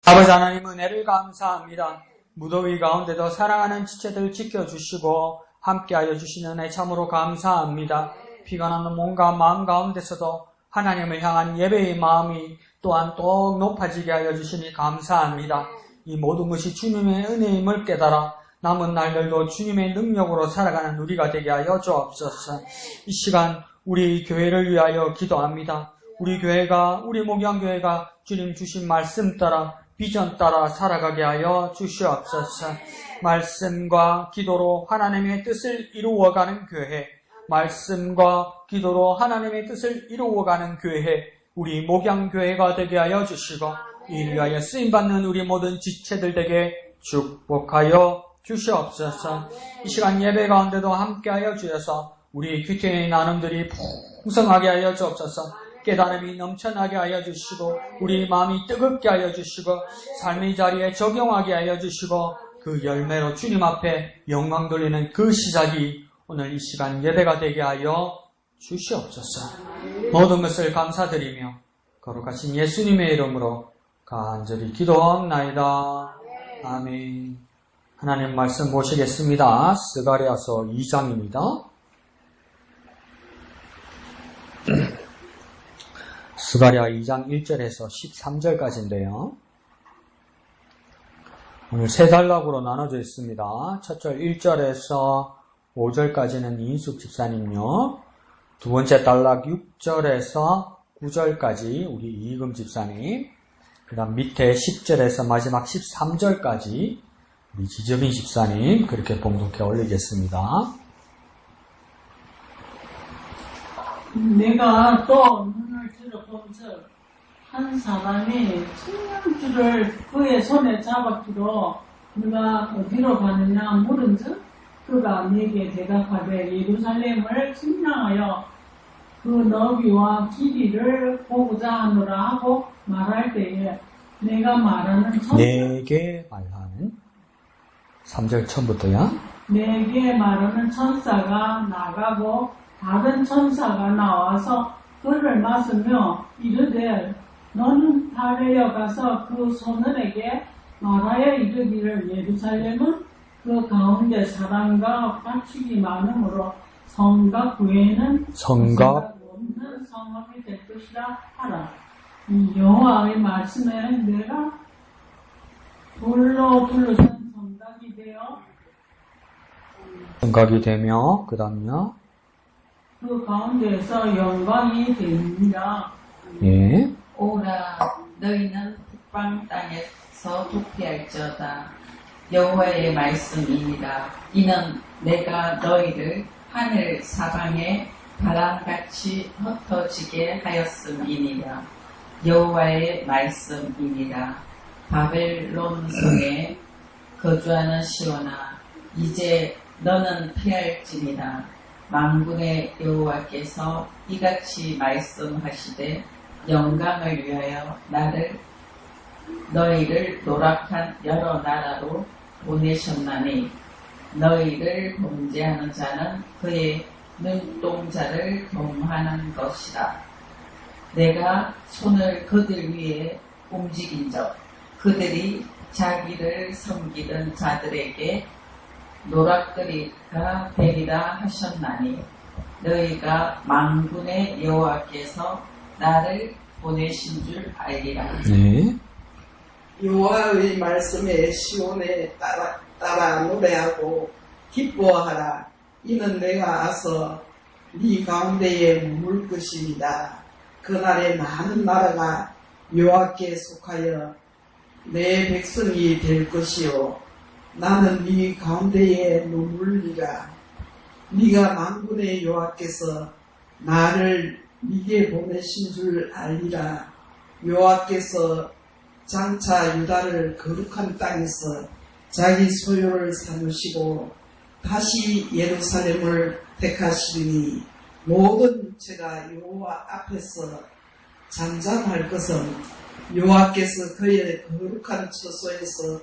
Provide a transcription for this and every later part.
아버지 하나님 은혜를 감사합니다. 무더위 가운데도 사랑하는 지체들 지켜주시고 함께하여 주시는 은혜 참으로 감사합니다. 비가 나는 몸과 마음 가운데서도 하나님을 향한 예배의 마음이 또한 더 높아지게 하여 주시니 감사합니다. 이 모든 것이 주님의 은혜임을 깨달아 남은 날들도 주님의 능력으로 살아가는 우리가 되게 하여 주옵소서. 이 시간 우리 교회를 위하여 기도합니다. 우리 교회가, 우리 목양교회가 주님 주신 말씀 따라 비전 따라 살아가게 하여 주시옵소서. 말씀과 기도로 하나님의 뜻을 이루어가는 교회, 말씀과 기도로 하나님의 뜻을 이루어가는 교회, 우리 목양교회가 되게 하여 주시고 이를 위하여 쓰임받는 우리 모든 지체들 되게 축복하여 주시옵소서. 이 시간 예배 가운데도 함께하여 주셔서 우리 귀태의 나눔들이 풍성하게 하여 주옵소서. 깨달음이 넘쳐나게 하여 주시고 우리 마음이 뜨겁게 하여 주시고 삶의 자리에 적용하게 하여 주시고 그 열매로 주님 앞에 영광 돌리는 그 시작이 오늘 이 시간 예배가 되게 하여 주시옵소서. 모든 것을 감사드리며 거룩하신 예수님의 이름으로 간절히 기도하옵나이다. 아멘. 하나님 말씀 보시겠습니다. 스가랴서 2장입니다. 스가랴 2장 1절에서 13절까지인데요. 오늘 세 단락으로 나눠져 있습니다. 첫 절 1절에서 5절까지는 이인숙 집사님요. 두 번째 단락 6절에서 9절까지 우리 이익음 집사님. 그 다음 밑에 10절에서 마지막 13절까지 우리 지저빈 집사님. 그렇게 봉독해 올리겠습니다. 내가 또 눈을 들어보면서 한 사람이 청량줄을 그의 손에 잡았기로 네가 어디로 가느냐 물은즉 그가 네게 대답하되 예루살렘을 측량하여 그 너비와 길이를 보고자 하노라 하고 말할 때에 내가 말하는 천사 내게 말하는 3절 처음부터야. 내게 말하는 천사가 나가고 다른 천사가 나와서 그를 맞으며 이르되 너는 달에여 가서 그 소년에게 말하여 이르기를 예루살렘은 그 가운데 사람과 가축이 많으므로 성과 구에는 성과 없는 성읍이 될 것이라 하라. 이 여호와의 말씀에 내가 돌로 둘러싼 성곽이 되며 그 다음요. 그 가운데서 영광이 됩니다. 예. 오라 너희는 북방 땅에서 도피할지어다. 여호와의 말씀이니라. 이는 내가 너희를 하늘 사방에 바람같이 흩어지게 하였음이니라. 여호와의 말씀이니라. 바벨론 성에 거주하는 시온아, 이제 너는 피할지니라. 만군의 여호와께서 이같이 말씀하시되 영광을 위하여 너희를 노력한 여러 나라로 보내셨나니 너희를 범죄하는 자는 그의 눈동자를 경하는 것이다. 내가 손을 그들 위에 움직인적 그들이 자기를 섬기던 자들에게 노략거리가 되리라 하셨나니 너희가 만군의 여호와께서 나를 보내신 줄 알리라. 네. 여호와의 말씀에 시온에 따라 노래하고 기뻐하라. 이는 내가 아서 네 가운데에 머물 것입니다. 그날에 많은 나라가 여호와께 속하여 내 백성이 될 것이요 나는 네 가운데에 머물리라. 네가 만군의 여호와께서 나를 네게 보내신 줄 알리라. 여호와께서 장차 유다를 거룩한 땅에서 자기 소유를 삼으시고 다시 예루살렘을 택하시리니 모든 육체가 여호와 앞에서 잠잠할 것은 여호와께서 그의 거룩한 처소에서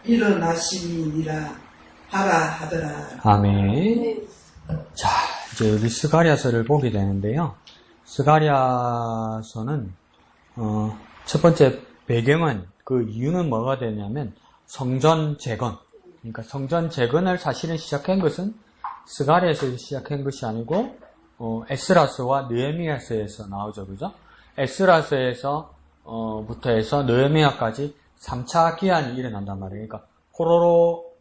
일어나심이니라 하라 하더라. 아멘. 자, 이제 여기 스가랴서를 보게 되는데요. 스가랴서는 첫 번째 배경은 그 이유는 뭐가 되냐면 성전 재건. 그러니까 성전 재건을 사실은 시작한 것은 스가랴에서 시작한 것이 아니고 에스라서와 느헤미야서에서 나오죠, 그죠? 에스라서에서 부터 해서 느헤미야까지 3차 기한이 일어난단 말이에요. 그러니까 포로로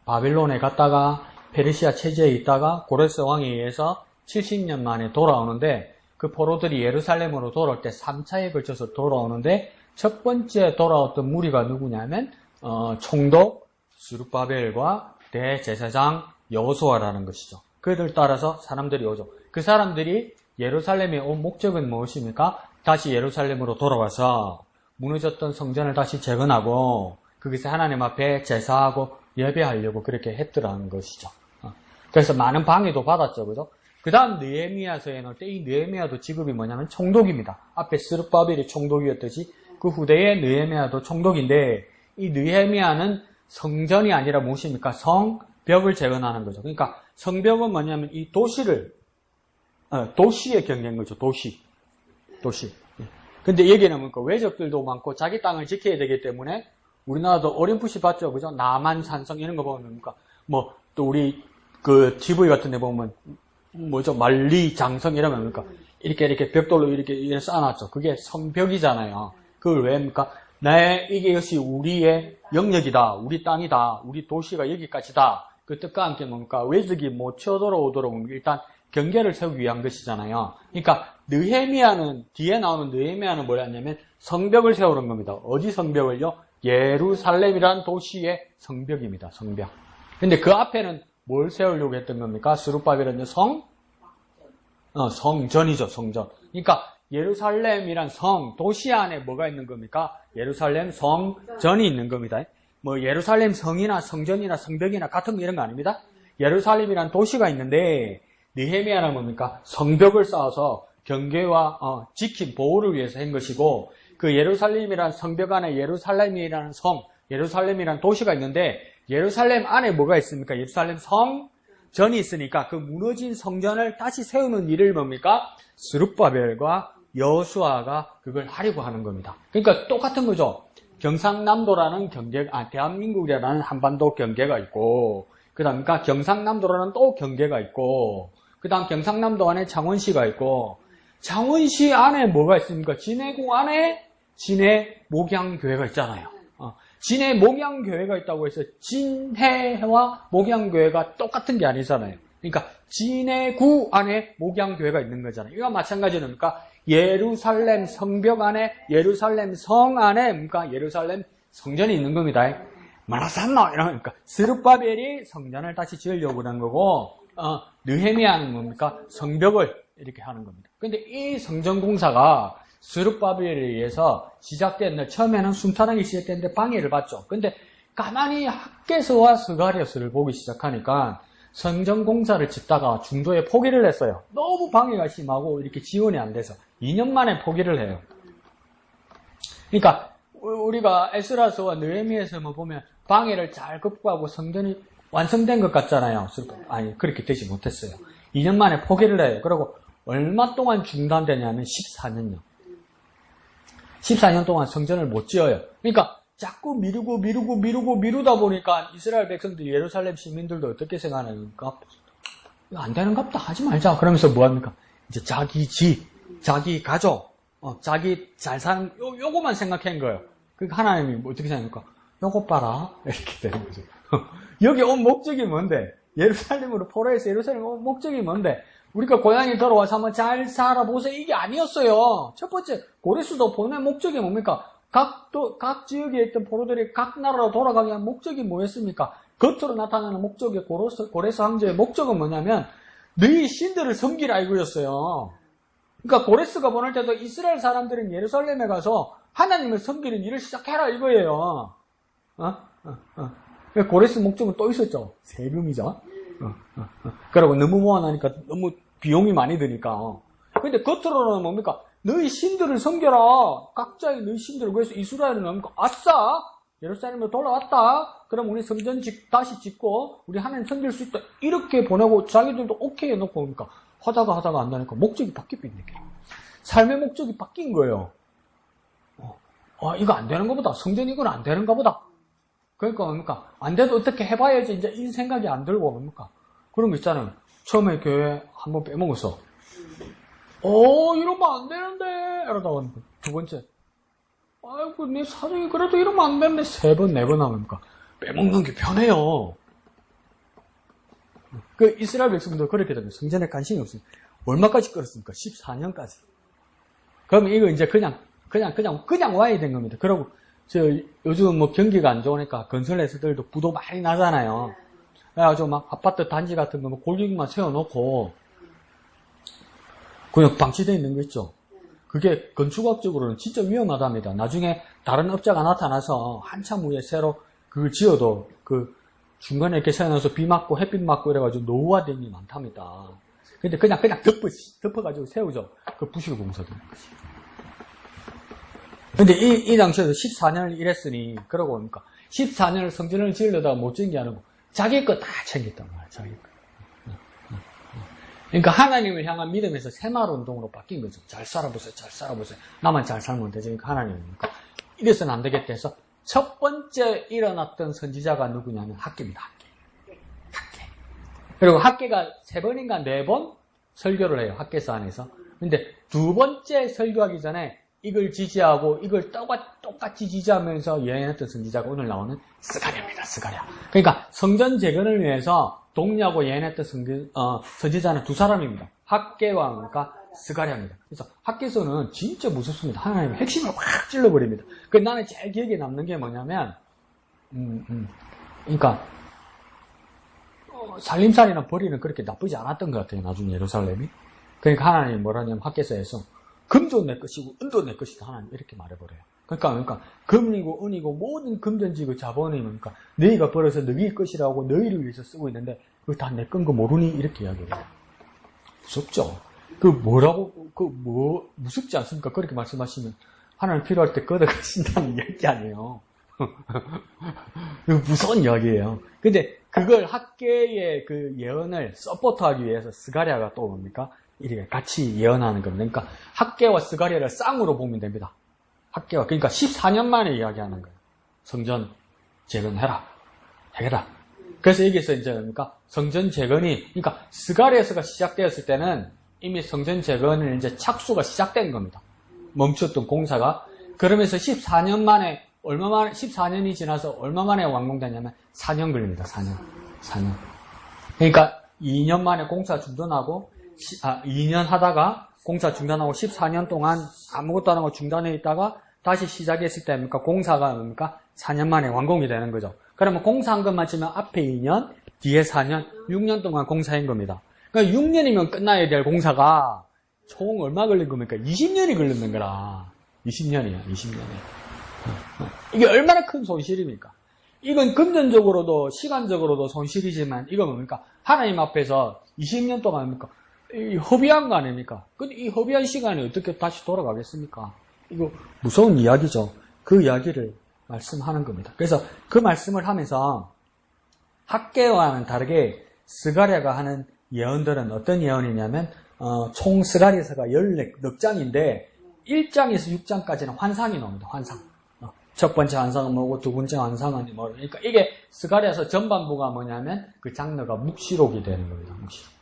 바빌론에 갔다가 페르시아 체제에 있다가 고레스 왕에 의해서 70년 만에 돌아오는데 그 포로들이 예루살렘으로 돌아올 때 3차에 걸쳐서 돌아오는데 첫 번째 돌아왔던 무리가 누구냐면 총독 스룹바벨과 대제사장 여호수아라는 것이죠. 그들 따라서 사람들이 오죠. 그 사람들이 예루살렘에 온 목적은 무엇입니까? 다시 예루살렘으로 돌아와서 무너졌던 성전을 다시 재건하고 거기서 하나님 앞에 제사하고 예배하려고 그렇게 했더라는 것이죠. 그래서 많은 방해도 받았죠. 그죠? 그 다음 느헤미야서에 넣을 때 이 느헤미야도 직업이 뭐냐면 총독입니다. 앞에 스룹바벨이 총독이었듯이 그 후대에 느헤미야도 총독인데 이 느헤미야는 성전이 아니라 무엇입니까? 성벽을 재건하는 거죠. 그러니까 성벽은 뭐냐면 이 도시를 도시의 경계인 거죠. 도시. 근데 여기는 뭡니까? 외적들도 많고 자기 땅을 지켜야 되기 때문에 우리나라도 어렴풋이 봤죠. 그죠? 남한산성 이런 거 보면 뭡니까? 뭐 또 우리 그 TV 같은 데 보면 뭐죠? 만리장성 이러면 뭡니까? 이렇게 벽돌로 이렇게 쌓아놨죠. 그게 성벽이잖아요. 그걸 왜입니까? 이것이 우리의 영역이다. 우리 땅이다. 우리 도시가 여기까지다. 그 뜻과 함께 뭡니까? 외적이 못 쳐들어오도록 일단 경계를 세우기 위한 것이잖아요. 그러니까 느헤미야는 뒤에 나오는 느헤미야는 뭐였냐면 성벽을 세우는 겁니다. 어디 성벽을요? 예루살렘이라는 도시의 성벽입니다. 성벽. 근데 그 앞에는 뭘 세우려고 했던 겁니까? 스룹바벨은요, 성전이죠, 성전. 그러니까 예루살렘이란 도시 안에 뭐가 있는 겁니까? 예루살렘 성전이 있는 겁니다. 뭐 예루살렘 성이나 성전이나 성벽이나 같은 거 이런 거 아닙니다. 예루살렘이란 도시가 있는데 느헤미야는 뭡니까? 성벽을 쌓아서 경계와 지킴, 보호를 위해서 한 것이고 그 예루살렘이란 성벽 안에 예루살렘이라는 예루살렘이란 도시가 있는데 예루살렘 안에 뭐가 있습니까? 예루살렘 성전이 있으니까 그 무너진 성전을 다시 세우는 일을 뭡니까? 스룹바벨과 여호수아가 그걸 하려고 하는 겁니다. 그러니까 똑같은 거죠. 경상남도라는 대한민국이라는 한반도 경계가 있고 그 다음 경상남도라는 또 경계가 있고 그 다음 경상남도 안에 창원시가 있고 창원시 안에 뭐가 있습니까? 진해구 안에 진해목양교회가 있잖아요. 진해목양교회가 있다고 해서 진해와 목양교회가 똑같은 게 아니잖아요. 그러니까 진해구 안에 목양교회가 있는 거잖아요. 이와 마찬가지로 그러니까 예루살렘 성벽 안에 예루살렘 성 안에 그러니까 예루살렘 성전이 있는 겁니다. 마라산나 이러니까 스룹바벨이 성전을 다시 지으려고 그런 거고 느헤미야는 뭡니까? 성벽을 이렇게 하는 겁니다. 근데 이 성전 공사가 스룹바벨에 의해서 시작된 날 처음에는 순탄하게 시작됐는데 방해를 받죠. 근데 가만히 학개서와 스가랴서를 보기 시작하니까 성전 공사를 짓다가 중도에 포기를 했어요. 너무 방해가 심하고 이렇게 지원이 안 돼서 2년 만에 포기를 해요. 그러니까 우리가 에스라서와 느헤미야서 보면 방해를 잘 극복하고 성전이 완성된 것 같잖아요. 아니 그렇게 되지 못했어요. 2년 만에 포기를 해요. 그리고 얼마 동안 중단되냐면 14년요. 14년 동안 성전을 못 지어요. 그러니까 자꾸 미루다 보니까 이스라엘 백성들, 예루살렘 시민들도 어떻게 생각하니까 이거 안 되는갑다 하지 말자. 그러면서 뭐 합니까? 이제 자기 집, 자기 가족, 자기 잘 사는 요거만 생각한 거예요. 그러니까 하나님이 어떻게 생각합니까? 요거 봐라 이렇게 되는 거죠. 여기 온 목적이 뭔데? 예루살렘으로 포로해서 예루살렘 온 목적이 뭔데? 우리가 고향에 돌아와서 한번 잘 살아보세요. 이게 아니었어요. 첫 번째, 고레스도 보낸 목적이 뭡니까? 각 지역에 있던 포로들이 각 나라로 돌아가기 위한 목적이 뭐였습니까? 겉으로 나타나는 목적이 고레스 황제의 목적은 뭐냐면 너희 신들을 섬기라 이거였어요. 그러니까 고레스가 보낼 때도 이스라엘 사람들은 예루살렘에 가서 하나님을 섬기는 일을 시작해라 이거예요. 고레스 목적은 또 있었죠. 세금이죠. 그리고 너무 모아나니까 너무 비용이 많이 드니까. 근데 겉으로는 뭡니까? 너희 신들을 섬겨라. 각자의 너희 신들을. 그래서 이스라엘은 뭡니까? 아싸! 예루살렘으로 돌아왔다. 그럼 우리 성전 다시 짓고 우리 하나님 섬길 수 있다. 이렇게 보내고 자기들도 오케이 해놓고 뭡니까? 하다가 안 되니까 목적이 바뀌었다니까. 삶의 목적이 바뀐 거예요. 이거 안 되는가 보다. 성전 이건 안 되는가 보다. 그러니까 뭡니까? 안 돼도 어떻게 해봐야지 이제 이 생각이 안 들고 뭡니까? 그런 거 있잖아요. 처음에 교회 한번 빼먹었어. 이러면 안 되는데. 이러다가 두 번째. 아이고, 내 사정이 그래도 이러면 안 되는데. 3번, 4번 하니까 빼먹는 게 편해요. 그 이스라엘 백성도 그렇게 되면 성전에 관심이 없습니다. 얼마까지 끌었습니까? 14년까지. 그러면 이거 이제 그냥 와야 된 겁니다. 그리고 요즘 뭐 경기가 안 좋으니까 건설회사들도 부도 많이 나잖아요. 그래가지고 막 아파트 단지 같은 거 골격만 세워놓고 그냥 방치되어 있는 거 있죠. 그게 건축학적으로는 진짜 위험하답니다. 나중에 다른 업자가 나타나서 한참 후에 새로 그걸 지어도 그 중간에 이렇게 세워놔서 비 맞고 햇빛 맞고 이래가지고 노후화된 게 많답니다. 근데 그냥 덮어가지고 세우죠. 그 부실 공사도. 근데 이 당시에도 14년을 일했으니, 그러고 보니까 14년을 성전을 지으려다가 못 지은 게 아니고 자기 거 다 챙겼단 말이야, 자기 거. 그러니까 하나님을 향한 믿음에서 새마을 운동으로 바뀐 거죠. 잘 살아보세요, 잘 살아보세요. 나만 잘 살면 되지. 그러니까 하나님이니까. 이래서는 안 되겠다 해서 첫 번째 일어났던 선지자가 누구냐면 학계입니다, 학계. 그리고 학계가 3번인가 4번 설교를 해요, 학계서 안에서. 근데 두 번째 설교하기 전에 이걸 지지하고 이걸 똑같이 지지하면서 예언했던 선지자가 오늘 나오는 스가랴입니다. 스가랴. 그러니까 성전 재건을 위해서 독려하고 예언했던 선지자는 2사람입니다. 학계와 그러니까 스가랴입니다. 그래서 학계서는 진짜 무섭습니다. 하나님의 핵심을 확 찔러버립니다. 그래서 나는 제일 기억에 남는 게 뭐냐면 그러니까 살림살이나 벌이는 그렇게 나쁘지 않았던 것 같아요. 나중에 예루살렘이. 그러니까 하나님이 뭐라냐면 학계서에서 금도 내 것이고 은도 내 것이다. 하나님 이렇게 말해버려요. 그러니까 금이고 은이고 모든 금전지고 자본이 그러니까 너희가 벌어서 너희 것이라고 너희를 위해서 쓰고 있는데 그거 다 내 건 거 모르니? 이렇게 이야기해요. 무섭죠? 무섭지 않습니까? 그렇게 말씀하시면 하나님 필요할 때 걷어가신다는 이야기 아니에요. 무서운 이야기예요. 근데 그걸 학계의 그 예언을 서포트하기 위해서 스가랴가 또 뭡니까? 이렇게 같이 예언하는 겁니다. 그러니까 학계와 스가랴를 쌍으로 보면 됩니다. 학계와 그러니까 14년 만에 이야기하는 거예요. 성전 재건해라, 해라. 그래서 여기서 이제 뭡니까? 성전 재건이 그러니까 스가랴서가 시작되었을 때는 이미 성전 재건을 이제 착수가 시작된 겁니다. 멈췄던 공사가. 그러면서 14년 만에 14년이 지나서 얼마 만에 완공되냐면 4년 걸립니다. 4년. 그러니까 2년 만에 공사 중단하고 2년 하다가 공사 중단하고 14년 동안 아무것도 안 하고 중단해 있다가 다시 시작했을 때 뭡니까? 공사가 뭡니까? 4년 만에 완공이 되는 거죠. 그러면 공사한 것만 치면 앞에 2년, 뒤에 4년, 6년 동안 공사한 겁니다. 그러니까 6년이면 끝나야 될 공사가 총 얼마 걸린 겁니까? 20년이 걸리는 거라. 20년이야, 20년이. 이게 얼마나 큰 손실입니까? 이건 금전적으로도 시간적으로도 손실이지만 이거 뭡니까? 하나님 앞에서 20년 동안 뭡니까? 허비한 거 아닙니까? 근데 이 허비한 시간이 어떻게 다시 돌아가겠습니까? 이거 무서운 이야기죠. 그 이야기를 말씀하는 겁니다. 그래서 그 말씀을 하면서 학계와는 다르게 스가랴가 하는 예언들은 어떤 예언이냐면 총 스가랴서가 14장인데 1장에서 6장까지는 환상이 나옵니다. 환상. 첫 번째 환상은 뭐고 두 번째 환상은 뭐 그러니까 이게 스가랴서 전반부가 뭐냐면 그 장르가 묵시록이 되는 겁니다. 묵시록.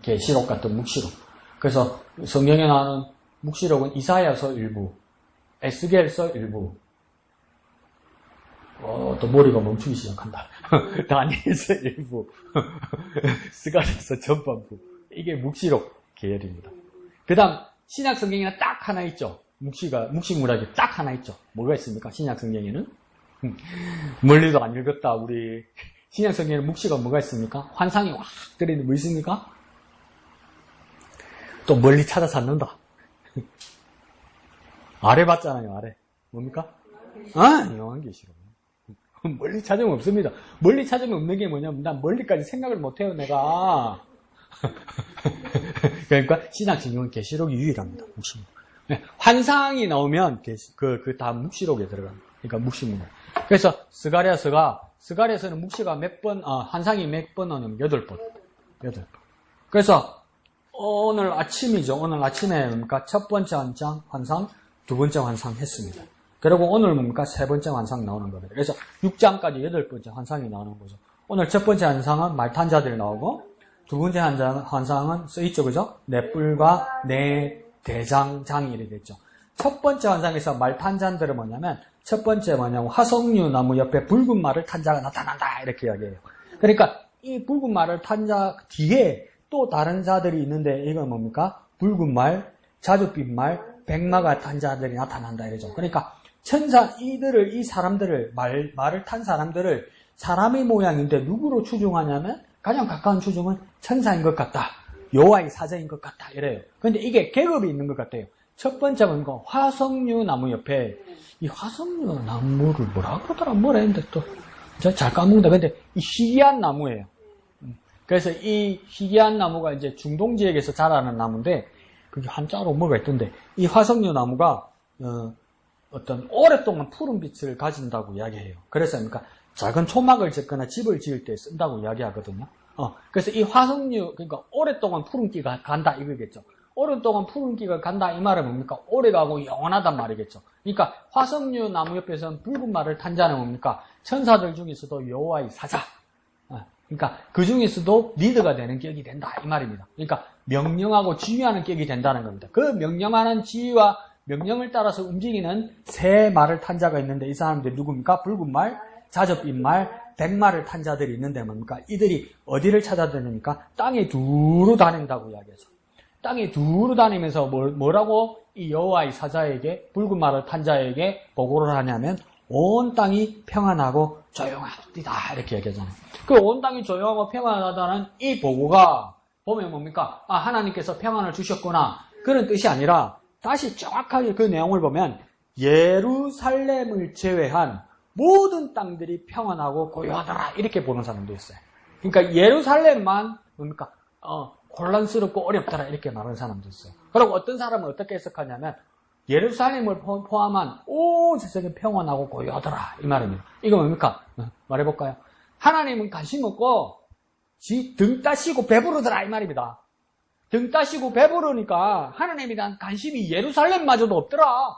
계시록 같은 묵시록. 그래서 성경에 나오는 묵시록은 이사야서 일부, 에스겔서 일부, 또 머리가 멈추기 시작한다. 다니엘서 일부, 스가랴서 전반부. 이게 묵시록 계열입니다. 그 다음 신약 성경에는 딱 하나 있죠. 묵시문학이 딱 하나 있죠. 뭐가 있습니까? 신약 성경에는 멀리도 안 읽었다. 우리 신약 성경에는 묵시가 뭐가 있습니까? 환상이 확 들어있는 뭐 있습니까? 또 멀리 찾아 찾는다. 아래 봤잖아요. 아래 뭡니까? 요한계시록. 멀리 찾으면 없습니다. 멀리 찾으면 없는 게 뭐냐면 난 멀리까지 생각을 못해요. 내가. 그러니까 신약 성경은 계시록이 유일합니다. 묵시록. 환상이 나오면 그 다음 묵시록에 들어갑니다. 그러니까 묵시문학. 그래서 스가랴서는 묵시가 몇 번, 환상이 몇 번 오냐면 8번. 그래서 오늘 아침이죠. 오늘 아침에 그러니까 첫 번째 환상, 두 번째 환상 했습니다. 그리고 오늘 뭡니까? 세 번째 환상 나오는 겁니다. 그래서 6장까지 8번째 환상이 나오는 거죠. 오늘 첫 번째 환상은 말탄자들이 나오고, 두 번째 환상은 써있죠, 그죠? 내 뿔과 내 대장장이 이렇겠죠. 첫 번째 환상에서 말탄자들은 뭐냐면, 첫 번째 뭐냐면, 화석류 나무 옆에 붉은 말을 탄 자가 나타난다. 이렇게 이야기해요. 그러니까, 이 붉은 말을 탄 자 뒤에 또 다른 자들이 있는데, 이건 뭡니까? 붉은 말, 자줏빛 말, 백마가 탄 자들이 나타난다. 이러죠. 그러니까, 이 사람들을, 말을 탄 사람들을 사람의 모양인데 누구로 추정하냐면, 가장 가까운 추정은 천사인 것 같다. 여호와의 사자인 것 같다. 이래요. 그런데 이게 계급이 있는 것 같아요. 첫 번째는 화석류 나무 옆에, 이 화석류 나무를 뭐라 그러더라? 뭐라 했는데 또, 잘 까먹는다. 근데 이 희귀한 나무예요. 그래서 이 희귀한 나무가 이제 중동 지역에서 자라는 나무인데, 그게 한자로 뭐가 있던데, 이 화석류 나무가, 어떤 오랫동안 푸른 빛을 가진다고 이야기해요. 그래서 그러니까 작은 초막을 짓거나 집을 지을 때 쓴다고 이야기하거든요. 그래서 이 화석류, 그러니까 오랫동안 푸른기가 간다 이거겠죠. 오랫동안 푸른기가 간다 이 말은 뭡니까? 오래가고 영원하단 말이겠죠. 그러니까 화석류 나무 옆에서는 붉은 말을 탄 자는 뭡니까? 천사들 중에서도 여호와의 사자. 그러니까 그 중에서도 리더가 되는 격이 된다 이 말입니다. 그러니까 명령하고 지휘하는 격이 된다는 겁니다. 그 명령하는 지휘와 명령을 따라서 움직이는 새 말을 탄 자가 있는데 이 사람들이 누굽니까? 붉은 말, 자줏빛 말, 백마를 탄 자들이 있는데 뭡니까? 이들이 어디를 찾아다닙니까? 땅에 두루 다닌다고 이야기하죠. 땅에 두루 다니면서 뭐라고 이 여호와의 사자에게, 붉은 말을 탄 자에게 보고를 하냐면 온 땅이 평안하고 조용하다 이렇게 얘기하잖아요. 그 온 땅이 조용하고 평안하다는 이 보고가 보면 뭡니까? 아, 하나님께서 평안을 주셨구나 그런 뜻이 아니라 다시 정확하게 그 내용을 보면 예루살렘을 제외한 모든 땅들이 평안하고 고요하더라 이렇게 보는 사람도 있어요. 그러니까 예루살렘만 뭡니까? 혼란스럽고 어렵더라 이렇게 말하는 사람도 있어요. 그리고 어떤 사람은 어떻게 해석하냐면 예루살렘을 포함한 온 세상이 평안하고 고요하더라 이 말입니다. 이거 뭡니까? 말해볼까요? 하나님은 관심 없고 지 등 따시고 배부르더라 이 말입니다. 등 따시고 배부르니까 하나님에 대한 관심이 예루살렘마저도 없더라.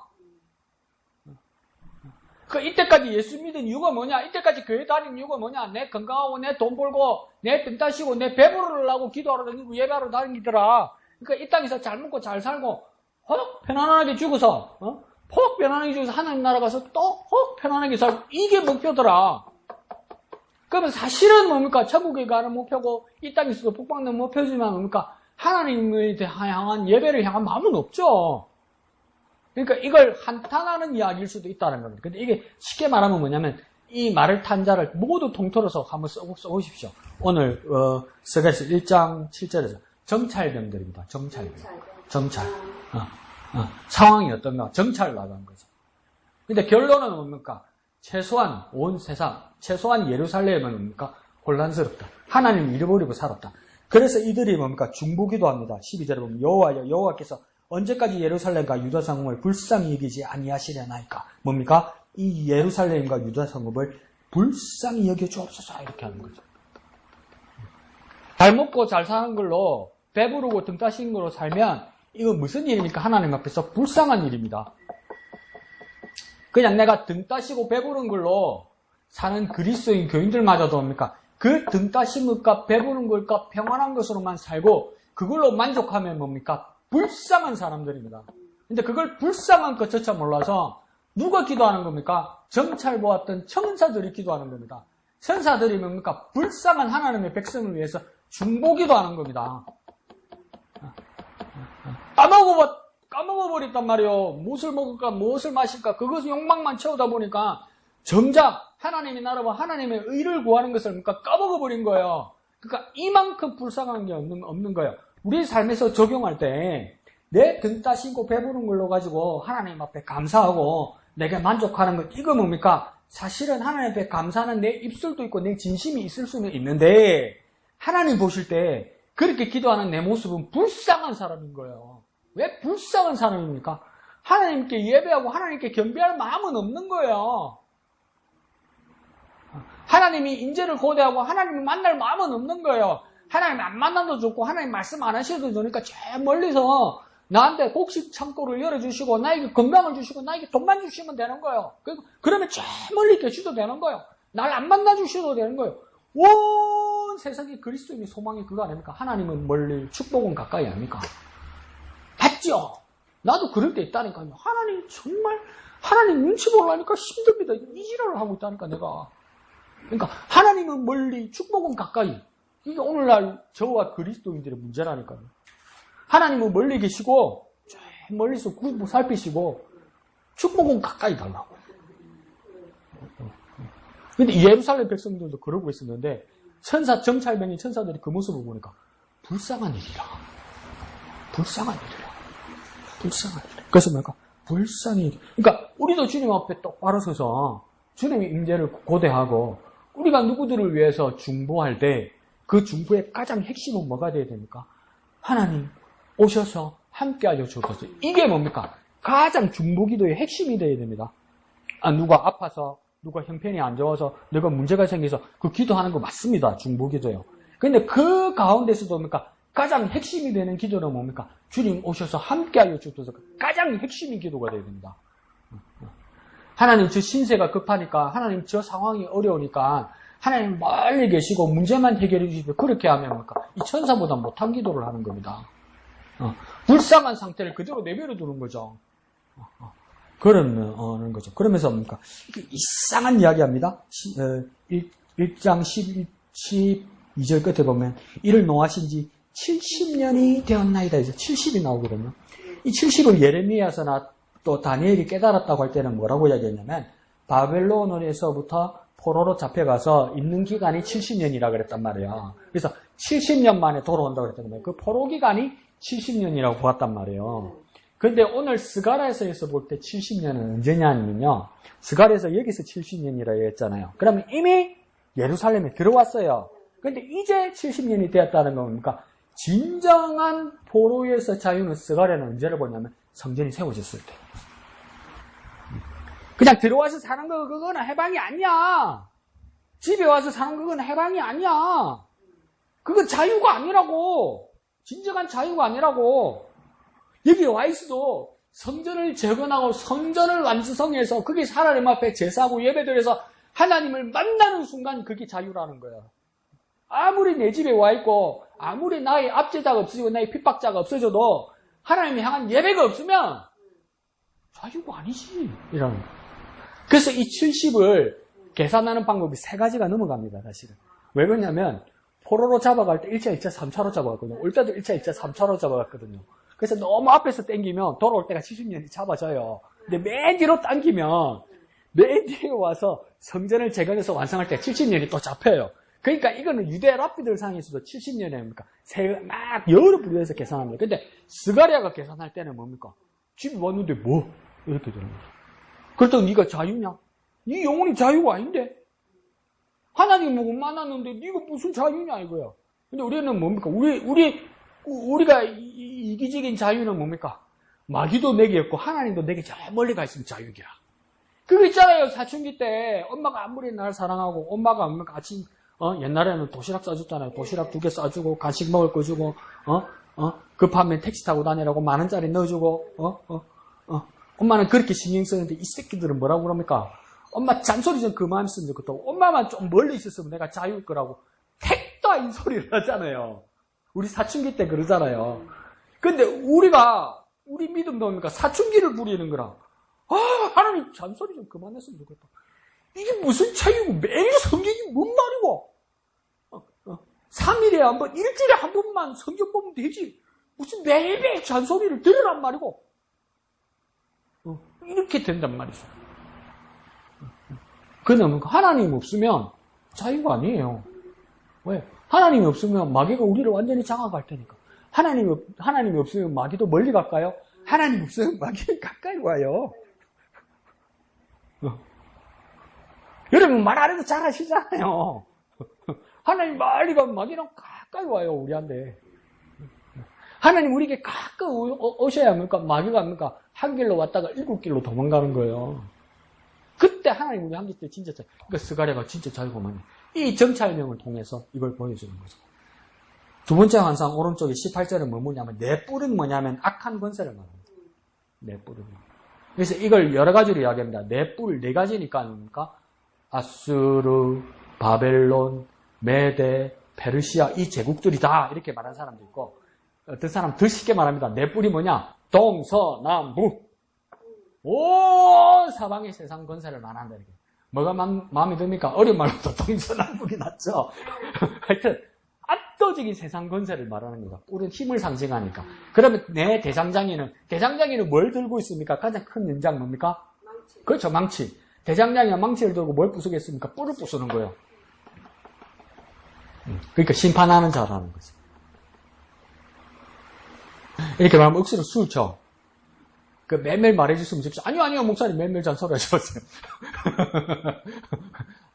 그 이때까지 예수 믿은 이유가 뭐냐? 이때까지 교회 다니는 이유가 뭐냐? 내 건강하고 내 돈 벌고 내 등 따시고 내 배부르려고 기도하러 다니고 예배하러 다니더라. 그러니까 이 땅에서 잘 먹고 잘 살고 헉 편안하게 죽어서 퍽 편안하게 죽어서 하나님 나라 가서 또 헉 편안하게 살고 이게 목표더라. 그러면 사실은 뭡니까? 천국에 가는 목표고 이 땅에서도 복받는 목표지만 뭡니까? 하나님에 향한 예배를 향한 마음은 없죠. 그러니까 이걸 한탄하는 이야기일 수도 있다는 겁니다. 근데 이게 쉽게 말하면 뭐냐면 이 말을 탄 자를 모두 통틀어서 한번 써보십시오. 오늘 스가랴서 1장 7절에서 정찰병들입니다. 정찰. 상황이 어떤가? 정찰을 나간 거죠. 근데 결론은 뭡니까? 최소한 온 세상, 최소한 예루살렘은 뭡니까? 혼란스럽다. 하나님을 잃어버리고 살았다. 그래서 이들이 뭡니까? 중보기도 합니다. 12절에 보면 여호와께서 언제까지 예루살렘과 유다 성읍을 불쌍히 여기지 아니하시려나이까? 뭡니까? 이 예루살렘과 유다 성읍을 불쌍히 여겨 주옵소서 이렇게 하는 거죠. 잘 먹고 잘 사는 걸로 배부르고 등 따신 걸로 살면 이건 무슨 일입니까? 하나님 앞에서 불쌍한 일입니다. 그냥 내가 등 따시고 배부른 걸로 사는 그리스도인 교인들마저도 뭡니까? 그 등 따신 것과 배부른 것과 평안한 것으로만 살고 그걸로 만족하면 뭡니까? 불쌍한 사람들입니다. 근데 그걸 불쌍한 것조차 몰라서 누가 기도하는 겁니까? 정찰 보았던 천사들이 기도하는 겁니다. 천사들이 뭡니까? 불쌍한 하나님의 백성을 위해서 중보기도하는 겁니다. 까먹어버렸단 말이에요. 무엇을 먹을까, 무엇을 마실까, 그것을 욕망만 채우다 보니까 정작 하나님의 나라와 하나님의 의를 구하는 것을 뭡니까? 까먹어버린 거예요. 그러니까 이만큼 불쌍한 게 없는 거예요. 우리 삶에서 적용할 때 내 등 따시고 배부른 걸로 가지고 하나님 앞에 감사하고 내게 만족하는 것 이거 뭡니까? 사실은 하나님 앞에 감사하는 내 입술도 있고 내 진심이 있을 수는 있는데 하나님 보실 때 그렇게 기도하는 내 모습은 불쌍한 사람인 거예요. 왜 불쌍한 사람입니까? 하나님께 예배하고 하나님께 경배할 마음은 없는 거예요. 하나님이 인재를 고대하고 하나님을 만날 마음은 없는 거예요. 하나님 안 만나도 좋고 하나님 말씀 안 하셔도 좋으니까 저 멀리서 나한테 곡식 창고를 열어주시고 나에게 건강을 주시고 나에게 돈만 주시면 되는 거예요. 그러면 저 멀리 계셔도 되는 거예요. 날 안 만나주셔도 되는 거예요. 온 세상에 그리스도인의 소망이 그거 아닙니까? 하나님은 멀리, 축복은 가까이 아닙니까? 맞죠? 나도 그럴 때 있다니까요. 하나님 정말 하나님 눈치 보려니까 힘듭니다. 이 지랄을 하고 있다니까 내가. 그러니까 하나님은 멀리, 축복은 가까이. 이게 오늘날 저와 그리스도인들의 문제라니까요. 하나님은 멀리 계시고 저 멀리서 살피시고 축복은 가까이 달라고. 근데 예루살렘 백성들도 그러고 있었는데 정찰병인 천사들이 그 모습을 보니까 불쌍한 일이라. 그래서 뭐랄까 불쌍히. 그러니까 우리도 주님 앞에 똑바로 서서 주님의 임재를 고대하고 우리가 누구들을 위해서 중보할 때 그 중보의 가장 핵심은 뭐가 돼야 됩니까? 하나님 오셔서 함께하여 주옵소서. 이게 뭡니까? 가장 중보기도의 핵심이 돼야 됩니다. 누가 아파서 누가 형편이 안 좋아서 내가 문제가 생겨서 그 기도하는 거 맞습니다. 중보기도요. 근데 그 가운데서도 뭡니까? 가장 핵심이 되는 기도는 뭡니까? 주님 오셔서 함께하여 주옵소서. 가장 핵심인 기도가 돼야 됩니다. 하나님 저 신세가 급하니까 하나님 저 상황이 어려우니까 하나님 멀리 계시고 문제만 해결해 주시고 그렇게 하면 뭡니까? 이 천사보다 못한 기도를 하는 겁니다. 불쌍한 상태를 그대로 내버려 두는 거죠. 그러는 거죠. 그러면서 뭡니까? 이상한 이야기 합니다. 1장 12절 끝에 보면 이를 노하신 지 70년이 되었나이다. 이제 70이 나오거든요. 이 70을 예레미야서나 또 다니엘이 깨달았다고 할 때는 뭐라고 이야기했냐면 바벨론에서부터 포로로 잡혀가서 있는 기간이 70년이라 그랬단 말이에요. 그래서 70년 만에 돌아온다고 그랬단 말이에요. 그 포로 기간이 70년이라고 보았단 말이에요. 그런데 오늘 스가랴에서 볼 때 70년은 언제냐면요. 스가랴에서 여기서 70년이라 했잖아요. 그러면 이미 예루살렘에 들어왔어요. 그런데 이제 70년이 되었다는 겁니까? 진정한 포로에서 자유는 스가랴는 언제를 보냐면 성전이 세워졌을 때. 그냥 들어와서 사는 거 그거는 해방이 아니야. 집에 와서 사는 그건 해방이 아니야. 그건 자유가 아니라고. 진정한 자유가 아니라고. 여기 와 있어도 성전을 재건하고 성전을 완성해서 그게 하나님 앞에 제사하고 예배드려서 하나님을 만나는 순간 그게 자유라는 거야. 아무리 내 집에 와 있고 아무리 나의 압제자가 없어지고 나의 핍박자가 없어져도 하나님이 향한 예배가 없으면 자유가 아니지. 이라는 거야. 그래서 이 70을 계산하는 방법이 3가지가 넘어갑니다. 사실은. 왜 그러냐면 포로로 잡아갈 때 1차, 2차, 3차로 잡아갔거든요. 올 때도 1차, 2차, 3차로 잡아갔거든요. 그래서 너무 앞에서 당기면 돌아올 때가 70년이 잡아져요. 근데 맨 뒤로 당기면 맨 뒤에 와서 성전을 재건해서 완성할 때 70년이 또 잡혀요. 그러니까 이거는 유대 랍비들 상에서도 70년에 뭡니까? 막 여러 부류에서 계산합니다. 근데 스가랴가 계산할 때는 뭡니까? 집에 왔는데 뭐? 이렇게 되는 거죠. 그렇다고 네가 자유냐? 네 영혼이 자유가 아닌데? 하나님 못 만났는데 네가 무슨 자유냐 이거야. 근데 우리는 뭡니까? 우리가 이기적인 자유는 뭡니까? 마귀도 내게 없고 하나님도 내게 저 멀리 가 있으면 자유야. 그거 있잖아요. 사춘기 때 엄마가 아무리 나를 사랑하고 엄마가 아침 옛날에는 도시락 싸줬잖아요. 도시락 2개 싸주고 간식 먹을 거 주고 급하면 택시 타고 다니라고 10,000원짜리 넣어주고 엄마는 그렇게 신경 쓰는데 이 새끼들은 뭐라고 그럽니까? 엄마 잔소리 좀 그만 쓰면 좋겠다고. 엄마만 좀 멀리 있었으면 내가 자유일 거라고 택도 아닌 소리를 하잖아요. 우리 사춘기 때 그러잖아요. 근데 우리 믿음도 뭡니까? 사춘기를 부리는 거라. 하나님 잔소리 좀 그만했으면 좋겠다. 이게 무슨 자유고 매일 성경이 뭔 말이고? 3일에 한 번, 일주일에 한 번만 성경 보면 되지. 무슨 매일매일 잔소리를 들으란 말이고. 이렇게 된단 말이죠. 그러면 하나님 없으면 자유가 아니에요. 왜? 하나님이 없으면 마귀가 우리를 완전히 장악할 테니까. 하나님이 없으면 마귀도 멀리 갈까요? 하나님 없으면 마귀는 가까이 와요. 여러분 말 안 해도 잘 아시잖아요. 하나님 멀리 가면 마귀는 가까이 와요, 우리한테. 하나님 우리에게 가까이 오셔야 합니까? 마귀가 합니까? 한 길로 왔다가 7길로 도망가는 거예요. 그때 하나님 우리 한 길 때 진짜 그러니까 스가랴가 진짜 자유고만해. 이 정찰명을 통해서 이걸 보여주는 거죠. 두 번째 환상 오른쪽에 18절은 뭐냐면 내 뿔은 뭐냐면 악한 권세를 말합니다. 내 뿔은. 그래서 이걸 여러 가지로 이야기합니다. 내 뿔 네 가지니까 아닙니까? 아수르, 바벨론, 메데, 페르시아 이 제국들이다 이렇게 말하는 사람도 있고 어떤 사람 더 쉽게 말합니다. 내 뿔이 뭐냐? 동서남북 온 사방의 세상 권세를 말한다. 이렇게. 뭐가 마음에 듭니까? 어려운 말부터 동서남북이 낫죠. 하여튼 압도적인 세상 권세를 말하는 겁니다. 뿔은 힘을 상징하니까. 그러면 내 대장장이는 뭘 들고 있습니까? 가장 큰 연장 뭡니까? 망치. 그렇죠, 망치. 대장장이가 망치를 들고 뭘 부수겠습니까? 뿔을 부수는 거예요. 그러니까 심판하는 자라는 거죠. 이렇게 말하면 억수로 수죠. 그 매일 말해줬으면 좋겠어요. 아니요, 목사님 매일 잔소리 하셨어요.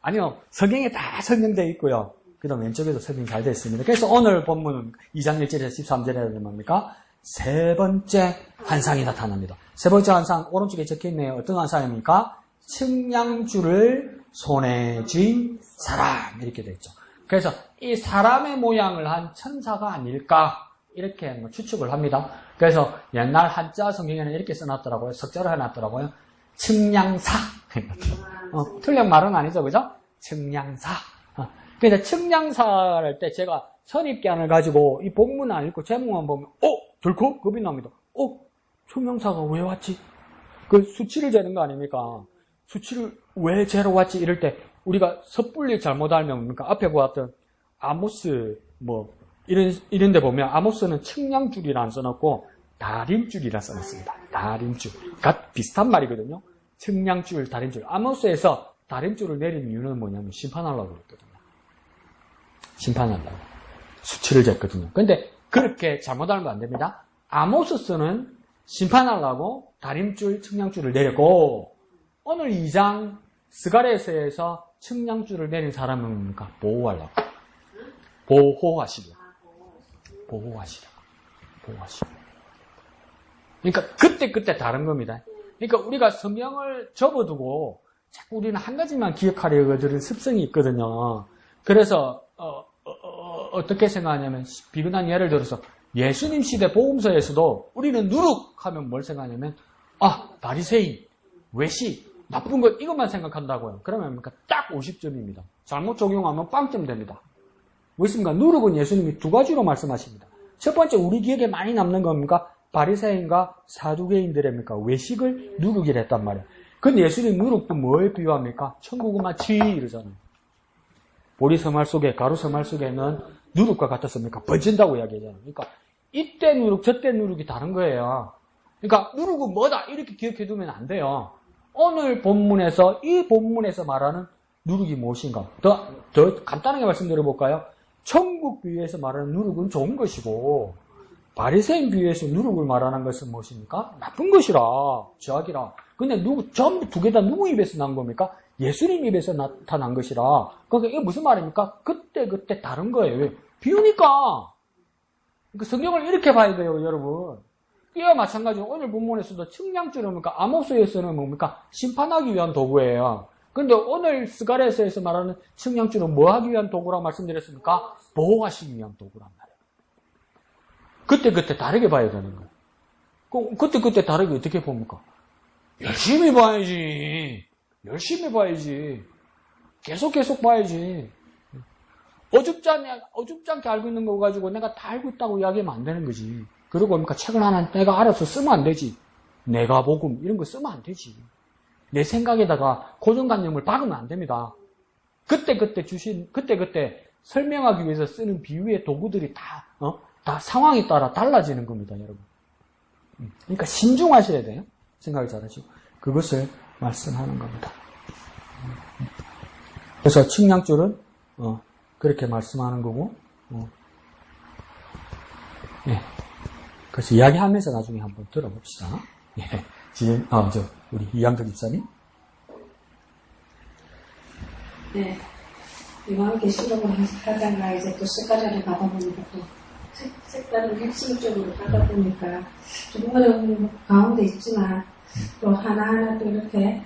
아니요, 성경에 다 설명되어 있고요. 그 다음 왼쪽에도 설명이 잘 되어 있습니다. 그래서 오늘 본문은 2장 1절에서 13절에 뭡니까? 세 번째 환상이 나타납니다. 세 번째 환상, 오른쪽에 적혀있네요. 어떤 환상입니까? 측량줄을 손에 쥔 사람. 이렇게 되어 있죠. 그래서 이 사람의 모양을 한 천사가 아닐까? 이렇게 추측을 합니다. 그래서 옛날 한자 성경에는 이렇게 써놨더라고요. 석자로 해놨더라고요. 측량사. 틀린 말은 아니죠, 그죠? 측량사. 그래서 측량사를 할 때 제가 선입견을 가지고 이 본문 안 읽고 제목만 보면, 덜컥 겁이 납니다. 측량사가 왜 왔지? 그 수치를 재는 거 아닙니까? 수치를 왜 재러 왔지? 이럴 때 우리가 섣불리 잘못 알면 뭡니까? 앞에 보았던 아모스 이런 데 보면 아모스는 측량줄이라 안 써놨고 다림줄이라 써놨습니다. 다림줄. 비슷한 말이거든요. 측량줄, 다림줄. 아모스에서 다림줄을 내린 이유는 뭐냐면 심판하려고 그랬거든요. 심판하려고. 수치를 쟀거든요. 근데 그렇게 잘못 알면 안 됩니다. 아모스는 심판하려고 다림줄, 측량줄을 내렸고 오늘 2장 스가랴서에서 측량줄을 내린 사람은 뭡니까? 보호하려고. 보호하시려고. 그러니까 그때 다른 겁니다. 그러니까 우리가 성경을 접어두고 자꾸 우리는 한 가지만 기억하려고 들은 습성이 있거든요. 그래서 어떻게 생각하냐면 비근한 예를 들어서 예수님 시대 복음서에서도 우리는 누룩하면 뭘 생각하냐면 바리새인, 외식, 나쁜 것 이것만 생각한다고요. 그러면 딱 50점입니다. 잘못 적용하면 빵점 됩니다. 왜습니까? 누룩은 예수님이 두 가지로 말씀하십니다. 첫 번째 우리 기억에 많이 남는 겁니까? 바리새인과 사두개인들입니까? 외식을 누룩이라 했단 말이에요. 근데 예수님 누룩도 뭐에 비유합니까? 천국은 마치 이러잖아요. 보리 서말 속에 가루 서말 속에는 누룩과 같았습니까? 번진다고 이야기하잖아요. 그러니까 이때 누룩 저때 누룩이 다른 거예요. 그러니까 누룩은 뭐다 이렇게 기억해 두면 안 돼요. 오늘 본문에서 이 본문에서 말하는 누룩이 무엇인가? 더 간단하게 말씀드려 볼까요? 천국 비유에서 말하는 누룩은 좋은 것이고 바리새인 비유에서 누룩을 말하는 것은 무엇입니까? 나쁜 것이라, 죄악이라. 근데 전부 두 개 다 누구 입에서 난 겁니까? 예수님 입에서 나타난 것이라. 그러니까 이게 무슨 말입니까? 그때 다른 거예요. 왜? 비유니까. 그러니까 성경을 이렇게 봐야 돼요, 여러분. 이와 마찬가지로 오늘 본문에서도 측량줄은 뭡니까? 아모스에서는 뭡니까? 심판하기 위한 도구예요. 근데 오늘 스가랴서에서 말하는 측량줄은 뭐 하기 위한 도구라고 말씀드렸습니까? 보호하시기 위한 도구란 말이에요. 그때 다르게 봐야 되는 거예요. 그럼 그때 다르게 어떻게 봅니까? 열심히 봐야지. 계속 봐야지. 어줍지 않게 알고 있는 거 가지고 내가 다 알고 있다고 이야기하면 안 되는 거지. 그리고 뭡니까? 책을 하나 내가 알아서 쓰면 안 되지. 내가 복음 이런 거 쓰면 안 되지. 내 생각에다가 고정관념을 박으면 안 됩니다. 그때 설명하기 위해서 쓰는 비유의 도구들이 다 상황에 따라 달라지는 겁니다, 여러분. 그러니까 신중하셔야 돼요. 생각을 잘하시고. 그것을 말씀하는 겁니다. 그래서 측량줄은, 그렇게 말씀하는 거고, 예. 그래서 이야기하면서 나중에 한번 들어봅시다. 예. 지금, 우리 이양덕 집사님. 네. 이번 계시록을 하다가 이제 또 스가랴를 가다 보니까 또 색다른 핵심적으로 가다 보니까 좀 어려운 가운데 있지만 또 하나하나 또 이렇게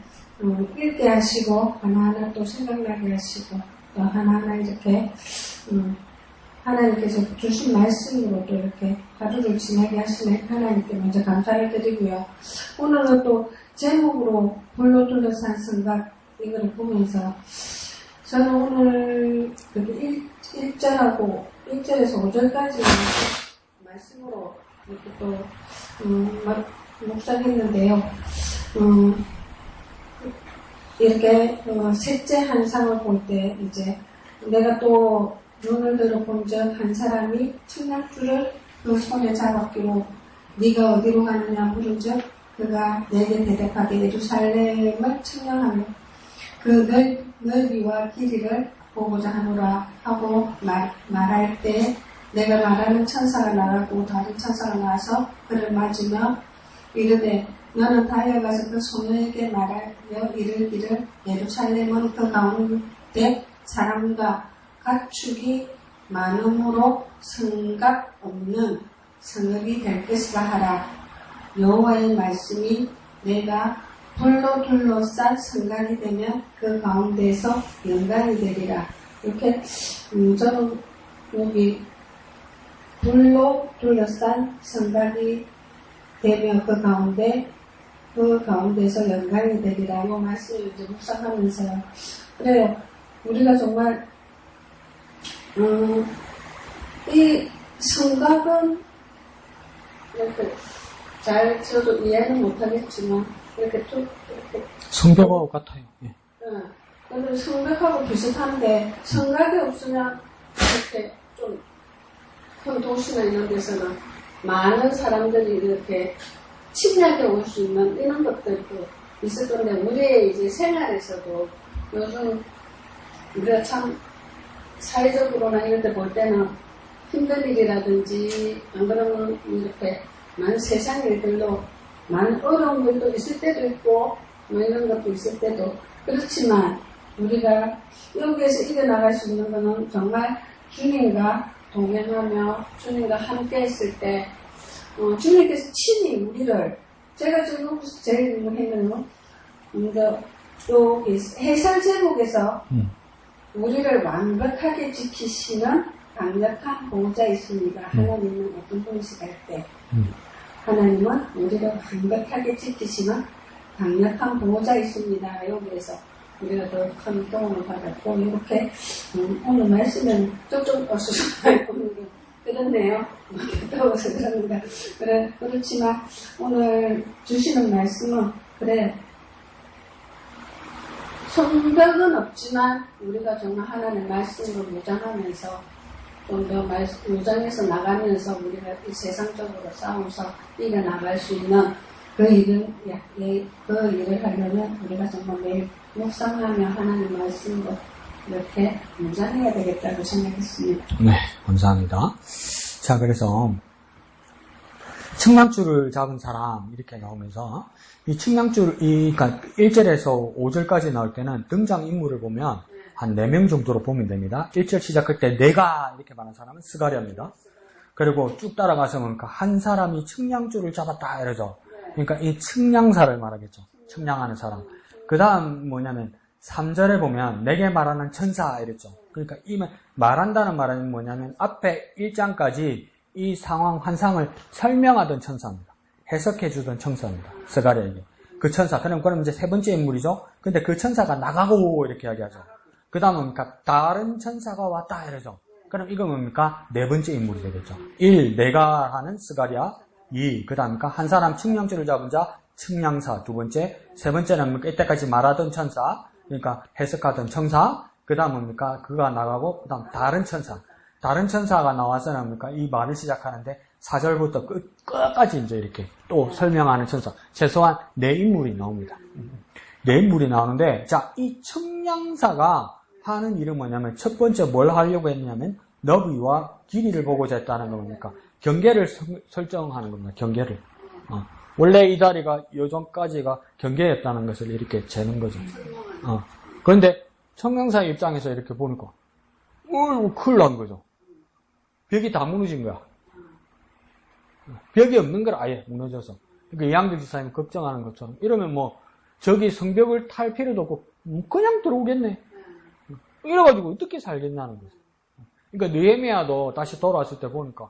읽게 하시고 하나하나 또 생각나게 하시고 또 하나하나 이렇게 하나님께서 주신 말씀으로 또 이렇게 하루를 지나게 하시네 하나님께 먼저 감사를 드리고요. 오늘은 또 제목으로 불로 둘러싼 성곽 이거를 보면서 저는 오늘 1절하고 1절에서 5절까지 말씀으로 이렇게 또 묵상했는데요. 이렇게 셋째 한상을 볼 때 이제 내가 또 눈을 들어 본즉 한 사람이 측량줄을 그 손에 잡았기로 네가 어디로 가느냐 물은즉 그가 내게 대답하되 예루살렘을 측량하며 그 넓이와 길이를 보고자 하노라 하고 말할 때 내가 말하는 천사가 나가고 다른 천사가 나와서 그를 맞으며 이르되 너는 달려가서 그 소녀에게 말하며 이르기를 예루살렘은 그 가운데 사람과 가축이 많음으로 성곽 없는 성읍이 될 것이라 하라. 여호와의 말씀이 내가 불로 둘러싼 성곽이 되면 그 가운데에서 영광이 되리라. 이렇게 저는 여기 불로 둘러싼 성곽이 되며 그 가운데서 영광이 되리라. 이 말씀을 이제 묵상하면서요. 그래요. 우리가 정말 이 성곽은 이렇게 잘 저도 이해는 못하겠지만 이렇게 성벽하고 같아요. 예. 근데 성벽하고 비슷한데 성곽이 없으면 이렇게 좀 큰 도시나 이런 데서는 많은 사람들이 이렇게 침략해 올 수 있는 이런 것들도 있을 건데 우리의 이제 생활에서도 요즘 우리가 참 사회적으로나 이런 데 볼 때는 힘든 일이라든지 안 그러면 이렇게 많은 세상 일들로 많은 어려운 일도 있을 때도 있고 뭐 이런 것도 있을 때도 그렇지만 우리가 여기에서 이겨나갈 수 있는 거는 정말 주님과 동행하며 주님과 함께 했을 때 주님께서 친히 우리를 제가 지금 여기서 제일 했는 여기 해설 제목에서 우리를 완벽하게 지키시는 강력한 보호자 있습니다. 하나님은 어떤 분이시까 할 때 하나님은 우리를 완벽하게 지키시는 강력한 보호자 있습니다. 여기에서 우리가 더 큰 도움을 받았고 이렇게 오늘 말씀은 쪽쪽 어수선하게 그렇네요. 더워서 그럽니다. 그렇지만 오늘 주시는 말씀은 그래 성벽은 없지만 우리가 정말 하나님의 말씀으로 무장하면서 좀 더 무장해서 나가면서 우리가 이 세상적으로 싸워서 이겨나갈 수 있는 그 일을 하려면 우리가 정말 매일 묵상하며 하나님 말씀으로 이렇게 무장해야 되겠다고 생각했습니다. 네, 감사합니다. 자, 그래서 측량줄을 잡은 사람 이렇게 나오면서 이 측량줄, 그러니까 1절에서 5절까지 나올 때는 등장인물을 보면 한 4명 정도로 보면 됩니다. 1절 시작할 때 내가 이렇게 말하는 사람은 스가랴입니다. 그리고 쭉 따라가서 그러니까 한 사람이 측량줄을 잡았다 이러죠. 그러니까 이 측량사를 말하겠죠. 측량하는 사람. 그 다음 뭐냐면 3절에 보면 내게 말하는 천사 이랬죠. 그러니까 이 말한다는 말은 뭐냐면 앞에 1장까지 이 상황, 환상을 설명하던 천사입니다. 해석해주던 천사입니다. 스가랴에게. 그 천사. 그럼 이제 세 번째 인물이죠. 근데 그 천사가 나가고 이렇게 이야기하죠. 그 다음은 그러니까 다른 천사가 왔다 이러죠. 그럼 이거 뭡니까? 네 번째 인물이 되겠죠. 1. 내가 하는 스가랴. 2. 그 다음 한 사람 측량줄을 잡은 자, 측량사. 두 번째. 세 번째는 뭡니까? 이때까지 말하던 천사. 그러니까 해석하던 천사. 그 다음 뭡니까? 그가 나가고 그 다음 다른 천사. 다른 천사가 나와서는 뭡니까? 이 말을 시작하는데 4절부터 끝까지 이제 이렇게 또 설명하는 천사. 최소한 4인물이 나옵니다. 4인물이 나오는데, 자, 이 측량사가 하는 일은 뭐냐면, 첫 번째 뭘 하려고 했냐면, 너비와 길이를 보고자 했다는 겁니까? 경계를 설정하는 겁니다. 경계를. 원래 이 다리가 요전까지가 경계였다는 것을 이렇게 재는 거죠. 그런데 측량사의 입장에서 이렇게 보니까, 큰일 난 거죠. 벽이 다 무너진 거야. 벽이 없는 걸 아예 무너져서. 그러니까 이양대 지사님 걱정하는 것처럼. 이러면 뭐, 저기 성벽을 탈 필요도 없고, 그냥 들어오겠네. 이래가지고 어떻게 살겠냐는 거죠. 그러니까 느헤미야도 다시 돌아왔을 때 보니까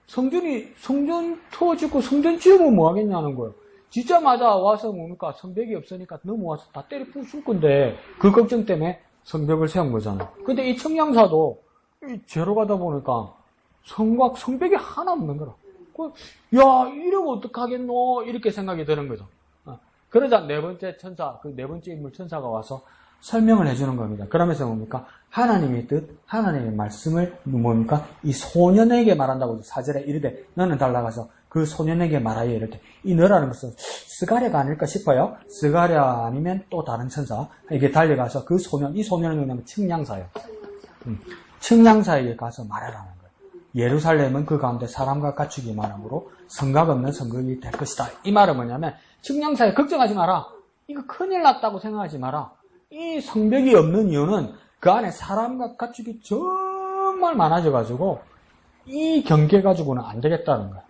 성전 터지고 성전 지으면 뭐 하겠냐는 거예요. 짓자마자 와서 뭡니까? 성벽이 없으니까 넘어와서 다 때려 부술 건데 그 걱정 때문에 성벽을 세운 거잖아요. 근데 이 청량사도 죄로 가다 보니까 성벽이 하나 없는 거라. 야, 이러면 어떡하겠노? 이렇게 생각이 드는 거죠. 그러자 네 번째 천사, 그 네 번째 인물 천사가 와서 설명을 해주는 겁니다. 그러면서 뭡니까? 하나님의 뜻, 하나님의 말씀을 뭡니까? 이 소년에게 말한다고 4절에 이르되 너는 달라가서 그 소년에게 말하여 이럴 때 이 너라는 것은 스가랴가 아닐까 싶어요. 스가랴 아니면 또 다른 천사 이게 달려가서 그 소년, 이 소년은 뭐냐면 측량사예요. 측량사에게 가서 말하라는 거예요. 예루살렘은 그 가운데 사람과 가축이 많으므로 성곽 없는 성곽이 될 것이다. 이 말은 뭐냐면 측량사에 걱정하지 마라. 이거 큰일 났다고 생각하지 마라. 이 성벽이 없는 이유는 그 안에 사람과 가축이 정말 많아져가지고 이 경계 가지고는 안 되겠다는 거야.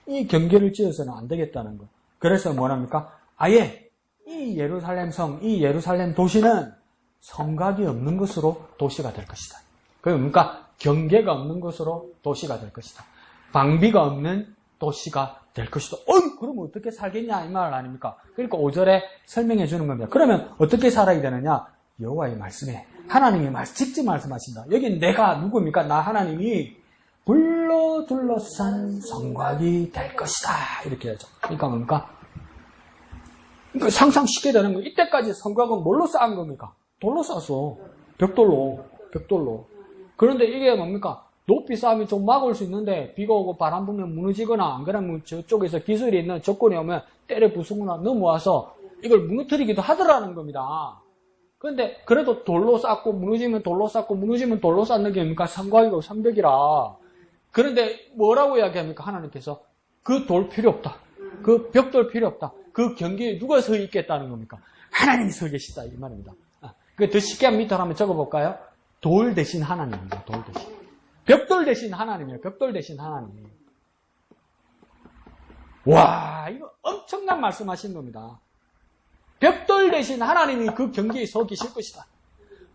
이 경계를 지어서는 안 되겠다는 거. 그래서 뭐랍니까? 아예 이 예루살렘 성, 이 예루살렘 도시는 성곽이 없는 것으로 도시가 될 것이다. 그러니까 경계가 없는 것으로 도시가 될 것이다. 방비가 없는 도시가 될 것이다. 그럼 어떻게 살겠냐 이 말 아닙니까? 그러니까 5절에 설명해 주는 겁니다. 그러면 어떻게 살아야 되느냐? 여호와의 말씀에 하나님이 직접 말씀하신다. 여기 내가 누구입니까? 나 하나님이 불로 둘러싼 성곽이 될 것이다. 이렇게 하죠. 그러니까 뭡니까? 그러니까 상상 쉽게 되는 거예요. 이때까지 성곽은 뭘로 쌓은 겁니까? 돌로 쌓았어. 벽돌로. 그런데 이게 뭡니까? 높이 쌓으면 좀 막을 수 있는데 비가 오고 바람 불면 무너지거나 안 그러면 저쪽에서 기술이 있는 조건이 오면 때려 부수거나 넘어와서 이걸 무너뜨리기도 하더라는 겁니다. 그런데 그래도 돌로 쌓고 무너지면 돌로 쌓고 무너지면 돌로 쌓는 게 뭡니까? 성곽이고 성벽이라. 그런데 뭐라고 이야기합니까? 하나님께서 그 돌 필요 없다. 그 벽돌 필요 없다. 그 경계에 누가 서 있겠다는 겁니까? 하나님이 서 계시다 이 말입니다. 더 쉽게 밑으로 한번 적어볼까요? 돌 대신 하나님입니다. 돌 대신. 벽돌 대신 하나님이에요. 벽돌 대신 하나님. 와, 이거 엄청난 말씀하신 겁니다. 벽돌 대신 하나님이 그 경계에 서 계실 것이다.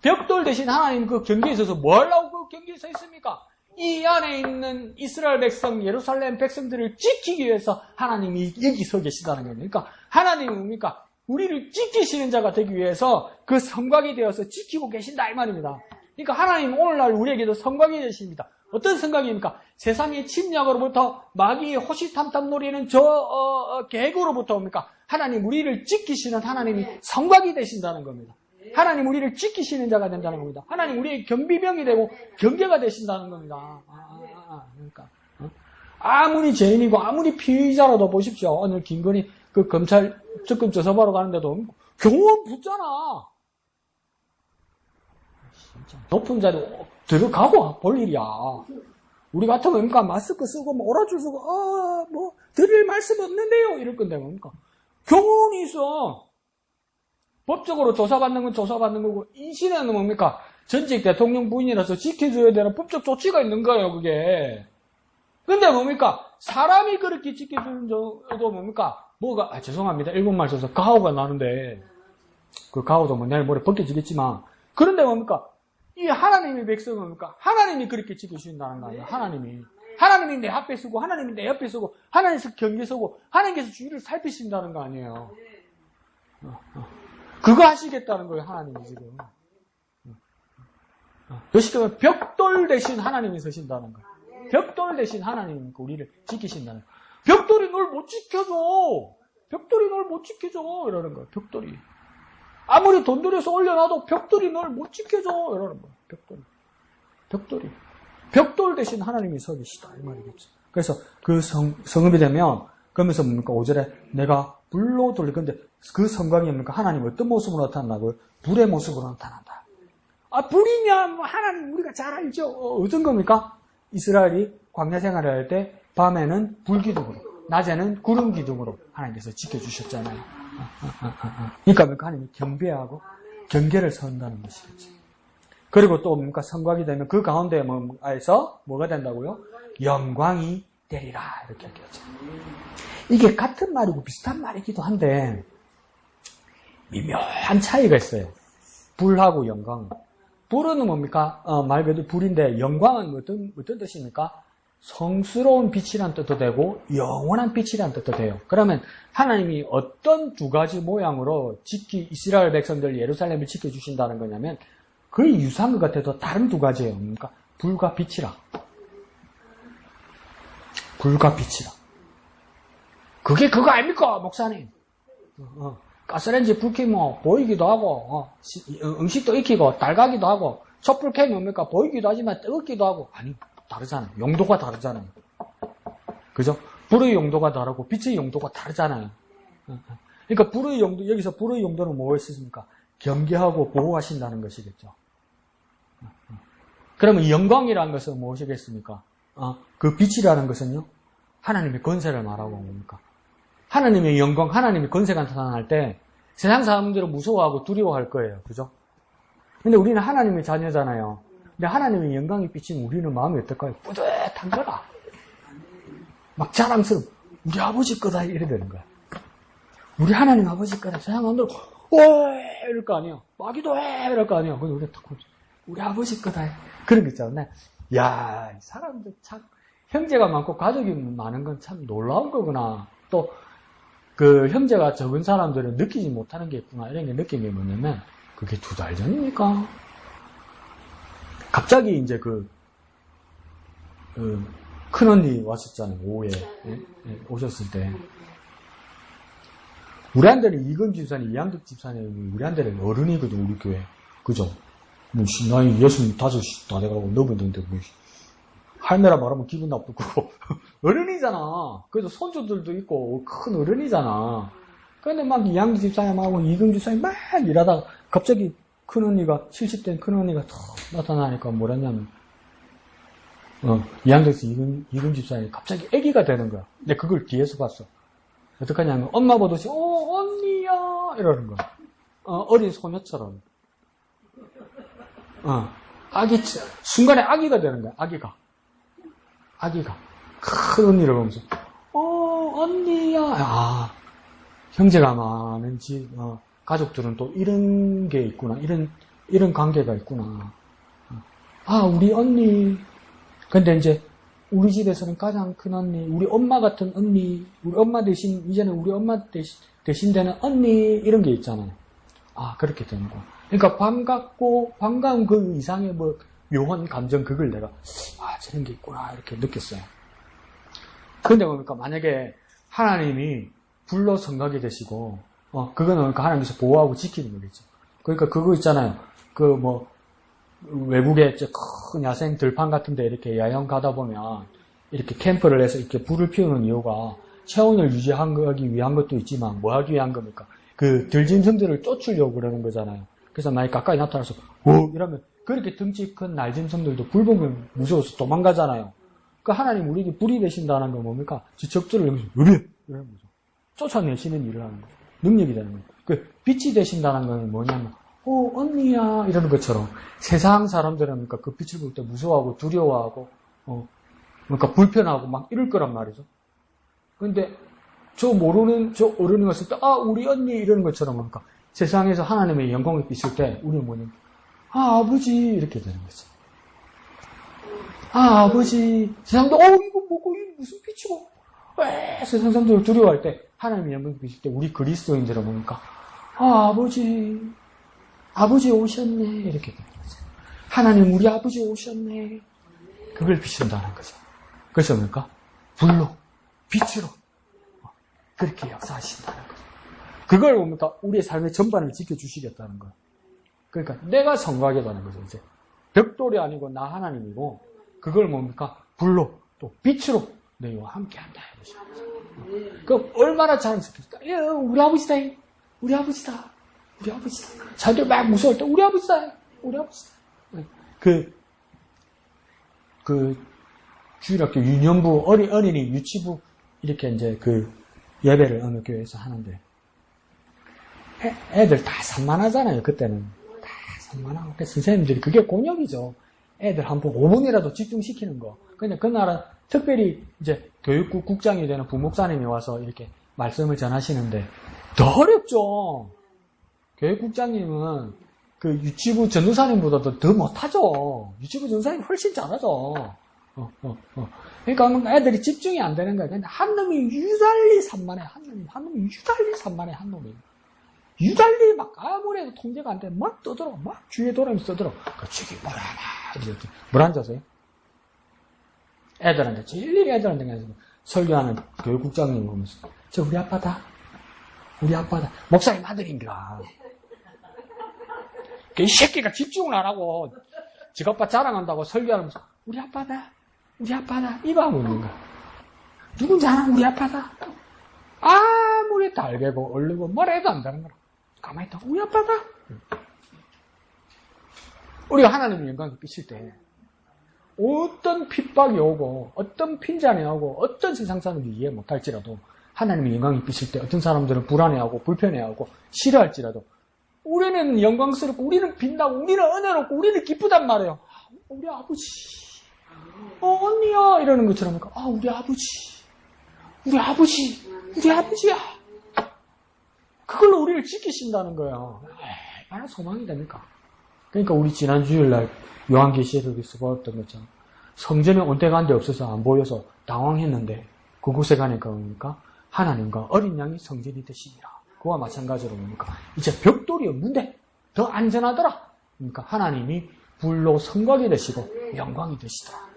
벽돌 대신 하나님 그 경계에 서서 뭐 하려고 그 경계에 서 있습니까? 이 안에 있는 이스라엘 백성, 예루살렘 백성들을 지키기 위해서 하나님이 여기 서 계시다는 겁니다. 그러니까 하나님은 뭡니까? 우리를 지키시는 자가 되기 위해서 그 성곽이 되어서 지키고 계신다 이 말입니다. 그러니까 하나님 오늘날 우리에게도 성곽이 되십니다. 어떤 성곽입니까? 세상의 침략으로부터 마귀의 호시탐탐 노리는 계획으로부터 옵니까? 하나님 우리를 지키시는 하나님이 성곽이 되신다는 겁니다. 하나님 우리를 지키시는 자가 된다는 겁니다. 하나님 우리의 경비병이 되고 경계가 되신다는 겁니다. 그러니까 아무리 죄인이고 아무리 피의자라도 보십시오. 오늘 김건희 그 검찰 특검 조사하러 가는데도 경호원 붙잖아. 진짜 높은 자리 들어가고 볼 일이야. 우리 같으면 뭡니까? 마스크 쓰고 뭐 오라줄 쓰고 뭐 드릴 말씀 없는데요 이럴 건데 뭡니까? 경호원이 있어. 법적으로 조사받는 건 조사받는 거고 인신에는 뭡니까? 전직 대통령 부인이라서 지켜줘야 되는 법적 조치가 있는 거예요 그게. 근데 뭡니까? 사람이 그렇게 지켜주는 정도 뭡니까? 뭐가 죄송합니다. 일본말 써서 가오가 나는데 그 가오도 뭐 내일 모레 벗겨지겠지만 그런데 뭡니까? 이 하나님의 백성은 뭡니까? 하나님이 그렇게 지켜주신다는 거 아니에요. 하나님이 내 앞에 서고 하나님이 내 옆에 서고 하나님께서 경계 서고 하나님께서 주위를 살피신다는 거 아니에요. 그거 하시겠다는 거예요. 하나님이 지금. 요시켜면 벽돌 대신 하나님이 서신다는 거예요. 벽돌 대신 하나님이 우리를 지키신다는 거예요. 벽돌이 널 못 지켜줘. 벽돌이 널 못 지켜줘. 이러는 거예요. 벽돌이. 아무리 돈 들여서 올려놔도 벽돌이 널 못 지켜줘. 이러는 거예요. 벽돌이. 벽돌 대신 하나님이 서 계시다. 이 말이겠죠. 그래서 그 성읍이 되면 그러면서 뭡니까? 5절에 내가 불로 돌리 근데 그 성곽이 뭡니까? 하나님 어떤 모습으로 나타난다고요? 불의 모습으로 나타난다. 불이면 뭐 하나님 우리가 잘 알죠. 어떤 겁니까? 이스라엘이 광야 생활을 할 때 밤에는 불기둥으로 낮에는 구름 기둥으로 하나님께서 지켜주셨잖아요. 그러니까 뭡니까? 하나님이 경배하고 경계를 서는다는 것이겠죠. 그리고 또 뭡니까? 성곽이 되면 그 가운데에서 뭐가 된다고요? 영광이 되리라 이렇게 얘기하죠. 이게 같은 말이고 비슷한 말이기도 한데 미묘한 차이가 있어요. 불하고 영광. 불은 뭡니까? 말 그대로 불인데 영광은 어떤 뜻입니까? 성스러운 빛이란 뜻도 되고 영원한 빛이란 뜻도 돼요. 그러면 하나님이 어떤 두 가지 모양으로 이스라엘 백성들 예루살렘을 지켜주신다는 거냐면 거의 유사한 것 같아도 다른 두 가지예요. 뭡니까? 불과 빛이라. 불과 빛이라. 그게 그거 아닙니까, 목사님? 가스레인지 불 켜면 보이기도 하고, 음식도 익히고, 달가기도 하고, 촛불 켜면 뭡니까? 보이기도 하지만 뜨겁기도 하고. 아니, 다르잖아요. 용도가 다르잖아요. 그죠? 불의 용도가 다르고, 빛의 용도가 다르잖아요. 그러니까 불의 용도, 여기서 불의 용도는 뭐였습니까? 경계하고 보호하신다는 것이겠죠. 그러면 영광이라는 것은 무엇이겠습니까? 그 빛이라는 것은요, 하나님의 권세를 말하고 뭡니까? 하나님의 영광, 하나님의 권세가 나타날 때 세상 사람들은 무서워하고 두려워할 거예요. 그죠? 근데 우리는 하나님의 자녀잖아요. 근데 하나님의 영광이 비치면 우리는 마음이 어떨까요? 뿌듯한 거라. 막 자랑스러워. 우리 아버지 거다. 이래 되는 거야. 우리 하나님 아버지 거다. 세상 사람들은 왜 이럴 거 아니에요. 마귀도 왜 이럴 거 아니에요. 근데 우리 아버지 거다. 그런 거 있잖아요. 야, 이 사람들 참 형제가 많고 가족이 많은 건 참 놀라운 거구나. 또 그 형제가 적은 사람들은 느끼지 못하는 게 있구나. 이런 게 느낀 게 뭐냐면 그게 2달 전입니까? 갑자기 이제 큰언니 왔었잖아요. 오후에 오셨을 때 우리한테는 이건 집사님, 이양득 집사님 우리한테는 어른이거든. 우리 교회. 그죠? 뭐 나이 65 다 돼가고 넘었는데 뭐 할매라 말하면 기분 나쁘고 어른이잖아. 그래도 손주들도 있고 큰 어른이잖아. 근데 막 이양득 집사님하고 이금 집사님 막 일하다가 갑자기 큰언니가 70대 큰언니가 탁 나타나니까 뭐랬냐면 이양득에서 이금 집사님이 갑자기 아기가 되는 거야. 근데 그걸 뒤에서 봤어. 어떡하냐면 엄마 보듯이 언니야 이러는 거야. 어린 소녀처럼. 순간에 아기가 되는 거야. 아기가 큰 언니를 보면서 언니야. 형제가 많은 집 가족들은 또 이런 게 있구나. 이런 관계가 있구나. 우리 언니. 근데 이제 우리 집에서는 가장 큰 언니, 우리 엄마 같은 언니, 우리 엄마 대신 이제는 우리 엄마 대신 되는 언니 이런 게 있잖아요. 그렇게 되는 거야. 그러니까 반가운 그 이상의 뭐 묘한 감정 그걸 내가 저런 게 있구나 이렇게 느꼈어요. 그런데 뭡니까? 만약에 하나님이 불로 성각이 되시고 그거는 그러니까 하나님께서 보호하고 지키는 거겠죠. 그러니까 그거 있잖아요. 외국에 큰 야생 들판 같은데 이렇게 야영 가다 보면 이렇게 캠프를 해서 이렇게 불을 피우는 이유가 체온을 유지하기 위한 것도 있지만 뭐 하기 위한 겁니까? 그 들짐승들을 쫓으려고 그러는 거잖아요. 그래서 만약 가까이 나타나서 이러면 그렇게 덩치 큰 날짐승들도 불 보면 무서워서 도망가잖아요. 그러니까 하나님 우리에게 불이 되신다는 건 뭡니까? 적들을 여기서 이러는 거죠. 쫓아내시는 일을 하는 거죠. 능력이 되는 거예요. 그 빛이 되신다는 건 뭐냐면 언니야 이러는 것처럼 세상 사람들은 그러니까 그 빛을 볼 때 무서워하고 두려워하고 그러니까 불편하고 막 이럴 거란 말이죠. 그런데 저 어른이 왔을 때 우리 언니 이러는 것처럼 그러니까 세상에서 하나님의 영광을 비출 때 우리는 뭐냐면 아버지 이렇게 되는 거죠. 아버지 세상도 이거 뭐고 이거 무슨 빛이고 왜 세상 사람들을 두려워할 때 하나님의 영광을 비출 때 우리 그리스도인들은 뭡니까? 아버지 오셨네 이렇게 되는 거죠. 하나님 우리 아버지 오셨네 그걸 비춘다는 거죠. 그래서 뭡니까? 불로 빛으로 그렇게 역사하신다는 거죠. 그걸 뭡니까? 우리의 삶의 전반을 지켜주시겠다는 거예요. 그러니까 내가 성곽이라는 거죠. 이제 벽돌이 아니고 나 하나님이고 그걸 뭡니까? 불로 또 빛으로 너희와 함께한다 이러시는 거죠. 그 얼마나 자랑스럽겠습니까? 우리 아버지다. 우리 아버지다. 자기들 막 무서울 때 우리 아버지다. 그 주일학교 유년부 어린이 유치부 이렇게 이제 그 예배를 어느 교회에서 하는데 애들 다 산만하잖아요. 그때는 다 산만하고 선생님들이 그게 곤욕이죠. 애들 한 번 5분이라도 집중시키는 거. 근데 그날은 특별히 이제 교육국 국장이 되는 부목사님이 와서 이렇게 말씀을 전하시는데 더 어렵죠. 교육국장님은 그 유치부 전도사님보다도 더 못하죠. 유치부 전도사님 훨씬 잘하죠. 그러니까 애들이 집중이 안 되는 거야. 근데 한 놈이 유달리 산만해. 한 놈이 유달리 산만해. 한 놈이. 유달리 막 아무래도 통제가 안 돼. 막 떠들어. 막 주위에 돌아면서 떠들어. 저기 뭐라 뭘 앉아서요? 애들한테 일일이 애들한테 그냥 설교하는 교육국장님 보면서 저 우리 아빠다. 우리 아빠다. 목사님 아들인가. 이 새끼가 집중을 안 하고 지 아빠 자랑한다고 설교하면서 우리 아빠다. 우리 아빠다. 이거 하고 있는 거야. 누군지 아나? 우리 아빠다. 아무리 달개고 얼르고 뭐라 해도 안 되는 거라. 가만히 있다. 우리 아빠다. 우리가 하나님의 영광에 비칠 때 어떤 핍박이 오고 어떤 핀잔이 오고 어떤 세상 사람들이 이해 못할지라도 하나님의 영광이 비칠 때 어떤 사람들은 불안해하고 불편해하고 싫어할지라도 우리는 영광스럽고 우리는 빛나고 우리는 은혜롭고 우리는 기쁘단 말이에요. 우리 아버지 언니야 이러는 것처럼 우리 아버지 우리 아버지야 그걸로 우리를 지키신다는 거예요. 얼마나 소망이 됩니까? 그러니까 우리 지난 주일날 요한계시록에서 보았던 것처럼 성전에 온데간데 없어서 안 보여서 당황했는데 그곳에 가니까 뭡니까? 하나님과 어린 양이 성전이 되시니라. 그와 마찬가지로 뭡니까? 이제 벽돌이 없는데 더 안전하더라. 그러니까 하나님이 불로 성곽이 되시고 영광이 되시더라.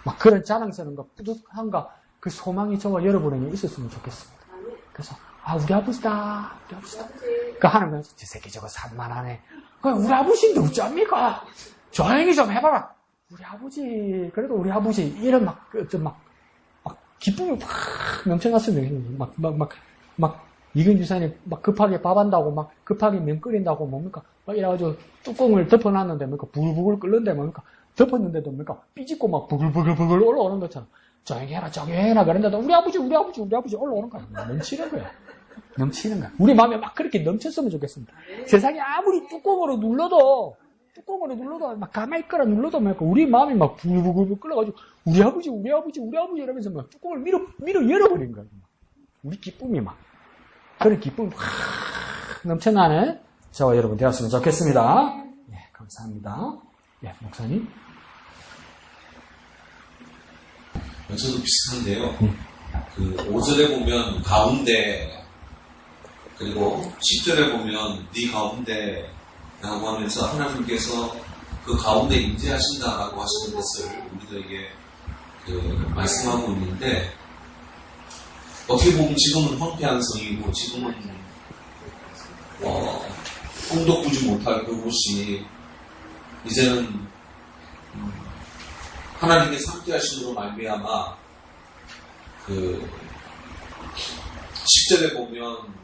막 그런 자랑스러운가 뿌듯한가 그 소망이 저와 여러분에게 있었으면 좋겠습니다. 그래서 우리 아버지다. 우리 아버지다. 그러니까 하나님은 저 새끼 저거 산만하네. 우리 아버지인데 어쩝니까? 조용히 좀 해봐라. 우리 아버지 그래도 우리 아버지 이런 막 기쁨이 막 넘쳐났으면 막 이근주 사님 막 급하게 밥 한다고 막 급하게 면 끓인다고 뭡니까? 막 이래가지고 뚜껑을 덮어놨는데 뭡니까? 부글부글 끓는데 뭡니까? 덮었는데도 뭡니까? 삐짓고 막 부글부글 올라오는 것처럼 조용히 해라 그런데도 우리 아버지 올라오는 거야. 넘치는 거야. 우리 마음에 막 그렇게 넘쳤으면 좋겠습니다. 세상에 아무리 뚜껑으로 눌러도 막 가만히 있거라 눌러도 막 우리 마음이 막 부글부글 끓어가지고 우리 아버지 이러면서 막 뚜껑을 밀어 열어버린 거야. 우리 기쁨이 막 그런 기쁨이 확 넘쳐나는 저와 여러분 되었으면 좋겠습니다. 예, 감사합니다. 예, 목사님. 저도 비슷한데요. 그 5절에 보면 가운데 그리고 10절에 보면 네 가운데 라고 하면서 하나님께서 그 가운데 임재하신다라고 하시는 것을 우리들에게 말씀하고 있는데 어떻게 보면 지금은 황폐한 성이고 지금은 꿈도 꾸지 못할 그곳이 이제는 하나님의 함께 하심으로 말미암아 그 10절에 보면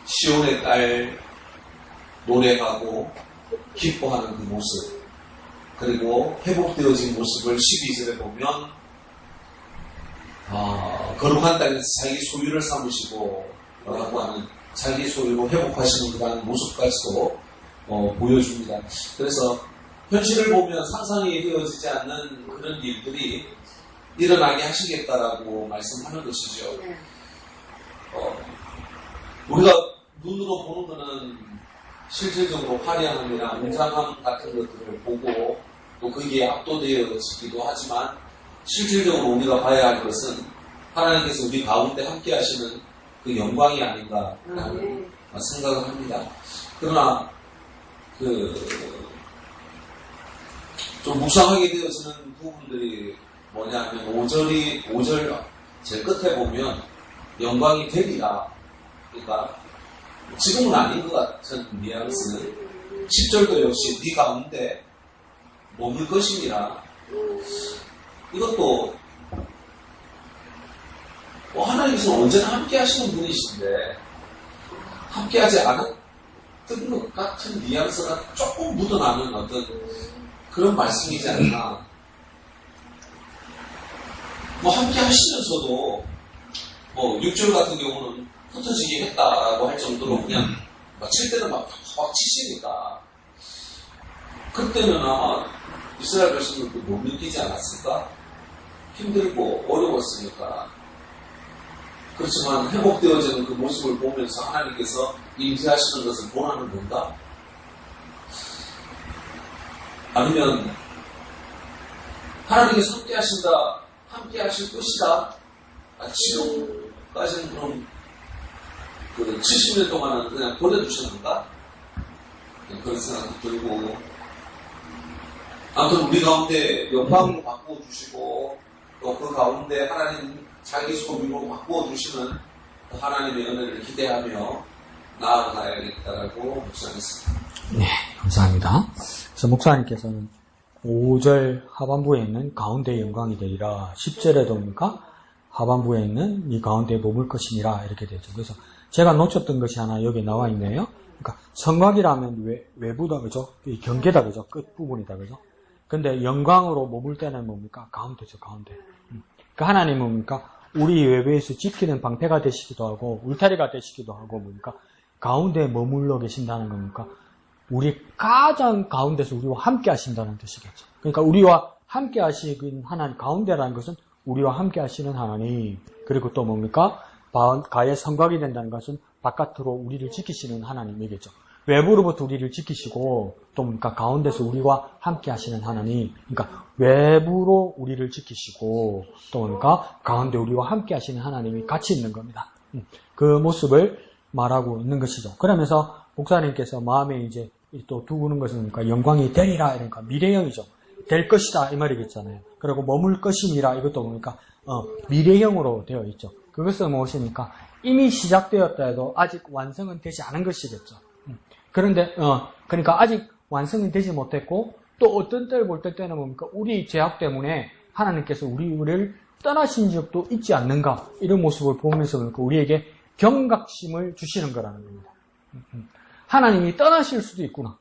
시온의 딸 노래하고 기뻐하는 그 모습 그리고 회복되어진 모습을 12절에 보면 거룩한 땅에서 자기 소유를 삼으시고 라고 하는 자기 소유로 회복하시는 그런 모습까지도 보여줍니다. 그래서 현실을 보면 상상이 되어지지 않는 그런 일들이 일어나게 하시겠다라고 말씀하는 것이죠. 우리가 눈으로 보는 것은 실질적으로 화려함이나 웅장함 같은 것들을 보고 또 거기에 압도되어지기도 하지만 실질적으로 우리가 봐야 할 것은 하나님께서 우리 가운데 함께 하시는 그 영광이 아닌가라는 생각을 합니다. 그러나 좀 무상하게 되어지는 부분들이 뭐냐 하면 5절 제일 끝에 보면 영광이 되리라. 그러니까 지금은 아닌 것 같은 뉘앙스는 10절도 역시 네 가운데 머물 것이니라. 이것도 하나님께서 언제나 함께 하시는 분이신데 함께하지 않았던 것 같은 뉘앙스가 조금 묻어나는 어떤 그런 말씀이지 않나. 함께 하시면서도 6절 같은 경우는 흩어지게 했다라고 할 정도로 그냥 칠 때는 막 치시니까 그때는 아마 이스라엘 백성들도 못 느끼지 않았을까? 힘들고 어려웠으니까. 그렇지만 회복되어지는 그 모습을 보면서 하나님께서 임재하시는 것을 보라는 건가? 아니면 하나님께서 함께 하실 것이다. 지금까지는 그럼 그 70년 동안은 그냥 버려두셨는가? 그런 생각도 들고, 아무튼 우리 가운데 영광으로 바꾸어 주시고, 또 그 가운데 하나님 자기 소유로 바꾸어 주시는 하나님의 은혜를 기대하며 나아가야겠다라고 묵상했습니다. 네, 감사합니다. 그래서 목사님께서는 5절 하반부에 있는 가운데의 영광이 되리라, 10절에도 뭡니까? 하반부에 있는 이 가운데에 머물 것이니라, 이렇게 되죠. 그래서 제가 놓쳤던 것이 하나 여기 나와 있네요. 그러니까 성곽이라면 외부다, 그죠? 이 경계다, 그죠? 끝부분이다, 그죠? 근데 영광으로 머물 때는 뭡니까? 가운데죠, 가운데. 그러니까 하나님은 뭡니까? 우리 외부에서 지키는 방패가 되시기도 하고, 울타리가 되시기도 하고, 뭡니까? 가운데에 머물러 계신다는 겁니까? 우리 가장 가운데서 우리와 함께 하신다는 뜻이겠죠. 그러니까 우리와 함께 하시는 하나님, 가운데라는 것은 우리와 함께 하시는 하나님, 그리고 또 뭡니까? 가의 성곽이 된다는 것은 바깥으로 우리를 지키시는 하나님이겠죠. 외부로부터 우리를 지키시고, 또 뭡니까? 가운데서 우리와 함께 하시는 하나님, 그러니까 외부로 우리를 지키시고, 또 뭡니까? 가운데 우리와 함께 하시는 하나님이 같이 있는 겁니다. 그 모습을 말하고 있는 것이죠. 그러면서 목사님께서 마음에 이제 또 두고는 것은 뭡니까? 영광이 되리라, 이러니까 미래형이죠. 될 것이다, 이 말이겠잖아요. 그리고 머물 것이니라, 이것도 뭡니까? 미래형으로 되어 있죠. 그것은 무엇입니까? 이미 시작되었다 해도 아직 완성은 되지 않은 것이겠죠. 그런데, 그러니까 아직 완성이 되지 못했고, 또 어떤 때를 볼 때는 뭡니까? 우리 죄악 때문에 하나님께서 우리를 떠나신 적도 있지 않는가? 이런 모습을 보면서 뭡니까? 우리에게 경각심을 주시는 거라는 겁니다. 하나님이 떠나실 수도 있구나.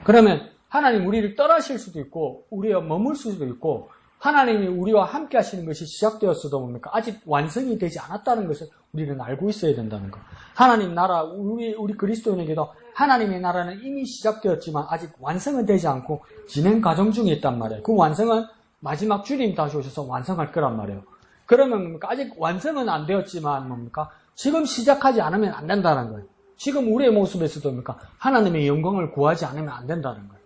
그러면 하나님 우리를 떠나실 수도 있고, 우리와 머물 수도 있고, 하나님이 우리와 함께 하시는 것이 시작되었어도 뭡니까? 아직 완성이 되지 않았다는 것을 우리는 알고 있어야 된다는 것. 하나님 나라, 우리 그리스도인에게도 하나님의 나라는 이미 시작되었지만 아직 완성은 되지 않고 진행 과정 중에 있단 말이에요. 그 완성은 마지막 주님 다시 오셔서 완성할 거란 말이에요. 그러면 뭡니까? 아직 완성은 안 되었지만 뭡니까? 지금 시작하지 않으면 안 된다는 거예요. 지금 우리의 모습에서도 뭡니까? 하나님의 영광을 구하지 않으면 안 된다는 거예요.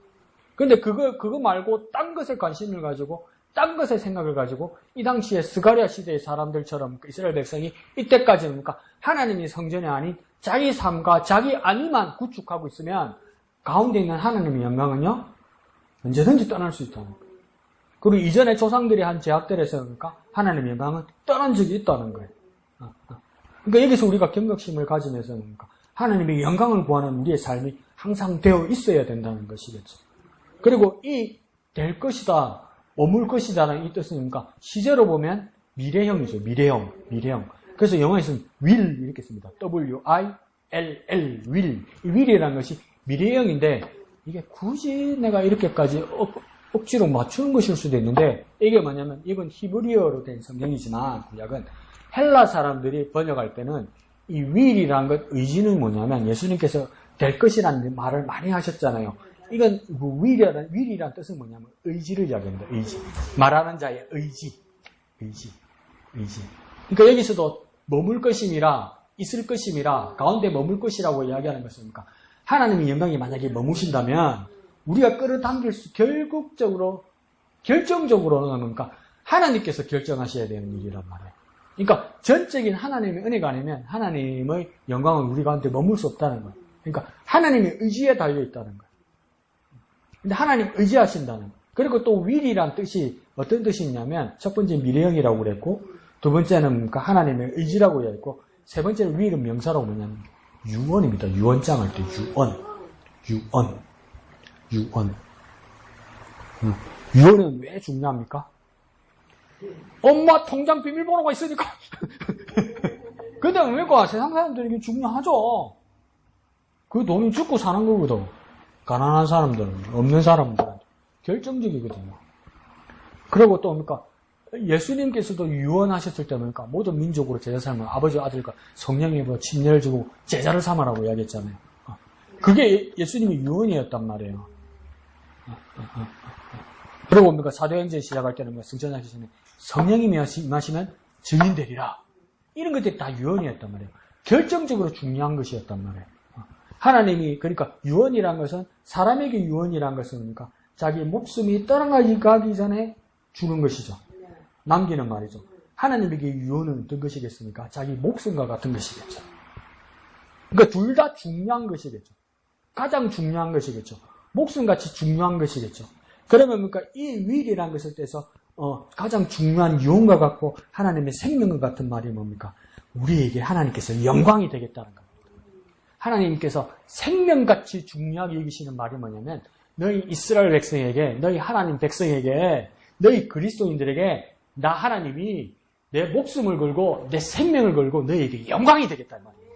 근데 그거 말고 딴 것에 관심을 가지고, 딴 것의 생각을 가지고, 이 당시에 스가랴 시대의 사람들처럼 이스라엘 백성이 이때까지 뭡니까? 하나님이 성전이 아닌 자기 삶과 자기 안위만 구축하고 있으면 가운데 있는 하나님의 영광은요, 언제든지 떠날 수 있다는 거예요. 그리고 이전에 조상들이 한 죄악들에서 뭡니까? 하나님의 영광은 떠난 적이 있다는 거예요. 그러니까 여기서 우리가 경각심을 가지면서 뭡니까? 하나님의 영광을 구하는 우리의 삶이 항상 되어 있어야 된다는 것이겠죠. 그리고 이 될 것이다, 머물 것이다라는 이 뜻은 뭡니까? 시제로 보면 미래형이죠. 미래형. 그래서 영어에서는 will 이렇게 씁니다. W-I-L-L, will. 이 will이라는 것이 미래형인데, 이게 굳이 내가 이렇게까지 억지로 맞추는 것일 수도 있는데, 이게 뭐냐면, 이건 히브리어로 된 성경이지만, 구약은 헬라 사람들이 번역할 때는 이 will이라는 것, 의지는 뭐냐면, 예수님께서 될 것이라는 말을 많이 하셨잖아요. 이건 will이라는 뜻은 뭐냐면 의지를 이야기합니다. 의지. 말하는 자의 의지. 그러니까 여기서도 머물 것임이라, 있을 것임이라, 가운데 머물 것이라고 이야기하는 것입니까? 하나님의 영광이 만약에 머무신다면 우리가 끌어당길 수, 결정적으로는 뭡니까? 하나님께서 결정하셔야 되는 일이란 말이에요. 그러니까 전적인 하나님의 은혜가 아니면 하나님의 영광은 우리 가운데 머물 수 없다는 거예요. 그러니까 하나님의 의지에 달려 있다는 거예요. 근데 하나님 의지하신다는 거예요. 그리고 또 will이란 뜻이 어떤 뜻이 있냐면, 첫 번째 미래형이라고 그랬고, 두 번째는 하나님의 의지라고 했고, 세 번째는 will은 명사로 뭐냐면 유언입니다. 유언장 할 때 유언. 유언은 왜 중요합니까? 엄마 통장 비밀번호가 있으니까. 근데 뭡니까? 세상 사람들에게 중요하죠. 그 돈이 죽고 사는 거거든. 가난한 사람들은, 없는 사람들은 결정적이거든요. 그리고 또 뭡니까? 예수님께서도 유언하셨을 때 뭡니까? 모든 민족으로 제자 삼으면 아버지, 아들과 성령의 침례를 주고 제자를 삼으라고 이야기했잖아요. 그게 예수님의 유언이었단 말이에요. 그리고 뭡니까? 사도행전 시작할 때는 성전하기 전에 성령이 임하시면 증인 되리라. 이런 것들이 다 유언이었단 말이에요. 결정적으로 중요한 것이었단 말이에요. 하나님이 그러니까 유언이란 것은 사람에게 유언이란 것은 그러니까 자기 목숨이 떠나가기 전에 주는 것이죠. 남기는 말이죠. 하나님에게 유언은 어떤 것이겠습니까? 자기 목숨과 같은 것이겠죠. 그러니까 둘 다 중요한 것이겠죠. 가장 중요한 것이겠죠. 목숨같이 중요한 것이겠죠. 그러면 그러니까 이 윌이라는 것을 떼서 가장 중요한 유언과 같고 하나님의 생명과 같은 말이 뭡니까? 우리에게 하나님께서 영광이 되겠다는 겁니다. 하나님께서 생명같이 중요하게 여기시는 말이 뭐냐면 너희 이스라엘 백성에게, 너희 하나님 백성에게, 너희 그리스도인들에게 나 하나님이 내 목숨을 걸고 내 생명을 걸고 너희에게 영광이 되겠다는 말이에요.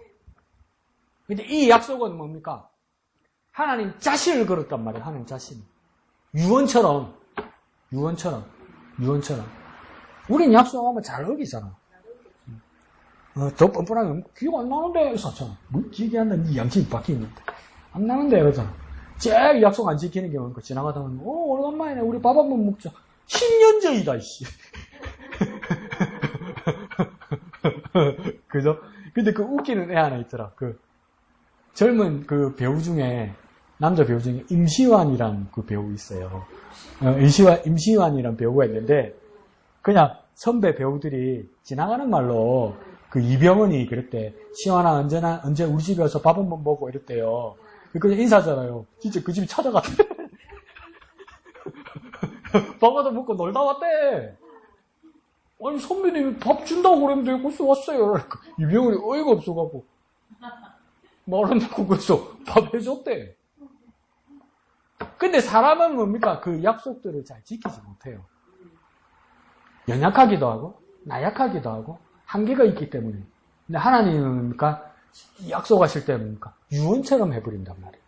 근데 이 약속은 뭡니까? 하나님 자신을 걸었단 말이에요. 하나님 자신. 유언처럼. 우린 약속하면 잘 어기잖아. 더 뻔뻔하면 기억 안 나는데 이러잖아. 뭐 기억한다. 네 양심이 바뀌는데. 안 나는데 이러잖아. 제일 약속 안 지키는 경우는 지나가다 보면 오래간만이네. 우리 밥 한번 먹자. 10년 전이다 이씨. 그죠? 근데 그 웃기는 애 하나 있더라. 그 젊은 그 배우 중에 남자 배우 중에 임시완이란 그 배우 있어요. 임시완이란 배우가 있는데 그냥 선배 배우들이 지나가는 말로 그 이병헌이 그랬대. 시완아 언제 우리 집에 와서 밥 한번 먹고 이랬대요. 그냥 인사하잖아요. 진짜 그 집에 찾아갔대. 밥 하다 먹고 놀다 왔대. 아니 선배님이 밥 준다고 그랬는데 벌써 왔어요. 이병헌이 어이가 없어갖고 말 안 듣고 그래서 밥 해줬대. 근데 사람은 뭡니까? 그 약속들을 잘 지키지 못해요. 연약하기도 하고 나약하기도 하고 한계가 있기 때문에. 근데 하나님은 뭡니까? 약속하실 때 뭡니까? 유언처럼 해버린단 말이에요.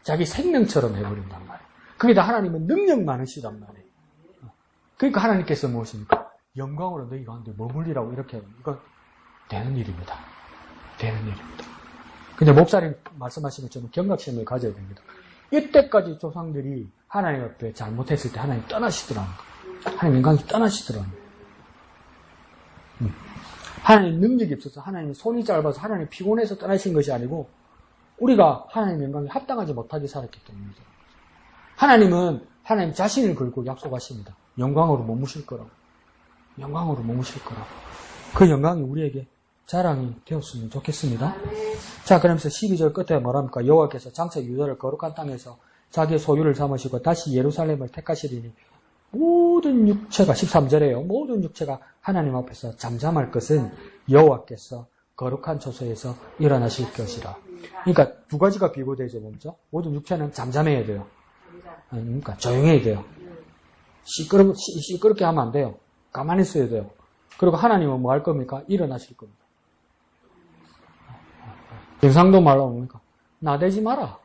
자기 생명처럼 해버린단 말이에요. 그게다 하나님은 능력 많으시단 말이에요. 그러니까 하나님께서 무엇입니까? 영광으로 너희 가운데 머물리라고 이렇게 이거 되는 일입니다. 되는 일입니다. 근데 목사님 말씀하신 것처럼 경각심을 가져야 됩니다. 이때까지 조상들이 하나님 앞에 잘못했을 때 하나님 떠나시더라는 거예요. 하나님 영광이 떠나시더라는 거예요. 하나님 능력이 없어서 하나님 손이 짧아서 하나님 피곤해서 떠나신 것이 아니고 우리가 하나님 영광에 합당하지 못하게 살았기 때문이죠. 하나님은 하나님 자신을 걸고 약속하십니다. 영광으로 머무실 거라고. 영광으로 머무실 거라고. 그 영광이 우리에게 자랑이 되었으면 좋겠습니다. 자, 그러면서 12절 끝에 뭐랍니까? 여호와께서 장차 유다를 거룩한 땅에서 자기의 소유를 삼으시고 다시 예루살렘을 택하시리니 모든 육체가 13절에요. 모든 육체가 하나님 앞에서 잠잠할 것은 여호와께서 거룩한 처소에서 일어나실 것이라. 그러니까 두 가지가 비교되죠. 먼저 모든 육체는 잠잠해야 돼요. 그러니까 조용해야 돼요. 시끄럽게 하면 안 돼요. 가만히 있어야 돼요. 그리고 하나님은 뭐 할 겁니까? 일어나실 겁니다. 경상도 말로 뭡니까? 나대지 마라.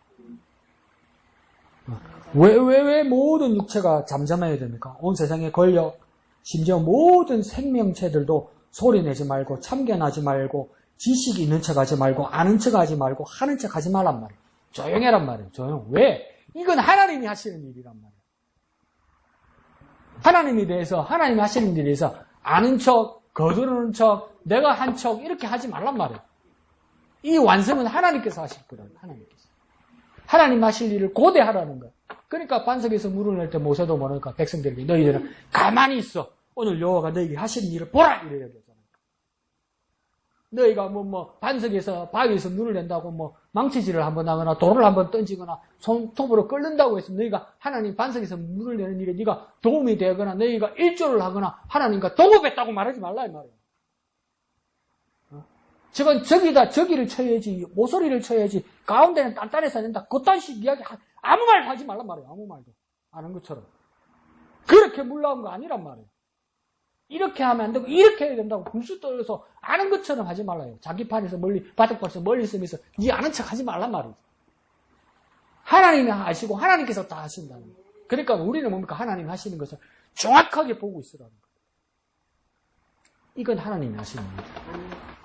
왜 모든 육체가 잠잠해야 됩니까? 온 세상의 권력, 심지어 모든 생명체들도 소리내지 말고 참견하지 말고 지식이 있는 척 하지 말고 아는 척 하지 말고 하는 척 하지 말란 말이에요. 조용해란 말이에요. 조용. 왜? 이건 하나님이 하시는 일이란 말이에요. 하나님에 대해서 하나님이 하시는 일에 대해서 아는 척, 거두는 척, 내가 한 척 이렇게 하지 말란 말이에요. 이 완성은 하나님께서 하실 거라는 하나님께서. 하나님 하실 일을 고대하라는 거예요. 그러니까 반석에서 물을 낼 때 모세도 모르니까 백성들에게 너희들은 가만히 있어. 오늘 여호와가 너희에게 하시는 일을 보라 이래야 되잖아요. 너희가 반석에서 바위에서 물을 낸다고 망치질을 한번 하거나 돌을 한번 던지거나 손톱으로 끓는다고 해서 너희가 하나님 반석에서 물을 내는 일에 네가 도움이 되거나 너희가 일조를 하거나 하나님과 동업했다고 말하지 말라 이 말이에요. 저건 저기를 쳐야지 모서리를 쳐야지 가운데는 단단해서 된다. 그딴 식 이야기 아무 말도 하지 말란 말이에요. 아무 말도. 아는 것처럼. 그렇게 물 나온 거 아니란 말이에요. 이렇게 하면 안 되고 이렇게 해야 된다고 불수 떨어서 아는 것처럼 하지 말라요. 자기 판에서 바닥판에서 멀리 있으면서 네 아는 척 하지 말란 말이에요. 하나님이 하시고 하나님께서 다 하신다는 거예요. 그러니까 우리는 뭡니까? 하나님이 하시는 것을 정확하게 보고 있으라는 거예요. 이건 하나님이 하시는 거예요.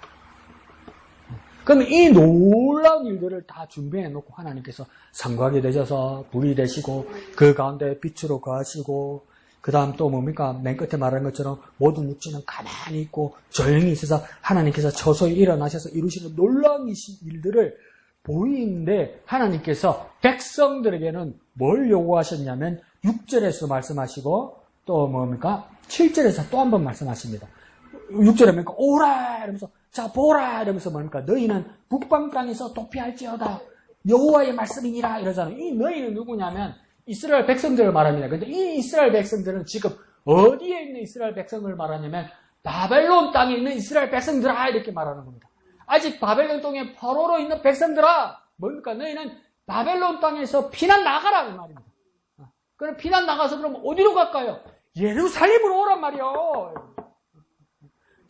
그러면 이 놀라운 일들을 다 준비해 놓고 하나님께서 성곽이 되셔서 불이 되시고 그 가운데 빛으로 거하시고 그 다음 또 뭡니까? 맨 끝에 말한 것처럼 모든 육체는 가만히 있고 조용히 있어서 하나님께서 처소에 일어나셔서 이루시는 놀라운 일들을 보이는데 하나님께서 백성들에게는 뭘 요구하셨냐면 6절에서 말씀하시고 또 뭡니까? 7절에서 또 한 번 말씀하십니다. 6절에 뭡니까? 오라! 이러면서 자 보라! 이러면서 뭡니까? 너희는 북방 땅에서 도피할지어다. 여호와의 말씀이니라 이러잖아요. 이 너희는 누구냐면 이스라엘 백성들을 말합니다. 근데 이 이스라엘 백성들은 지금 어디에 있는 이스라엘 백성을 말하냐면 바벨론 땅에 있는 이스라엘 백성들아 이렇게 말하는 겁니다. 아직 바벨론 땅에 포로로 있는 백성들아 뭡니까? 너희는 바벨론 땅에서 피난 나가라 이 말입니다. 그럼 피난 나가서 그럼 어디로 갈까요? 예루살렘으로 오란 말이요.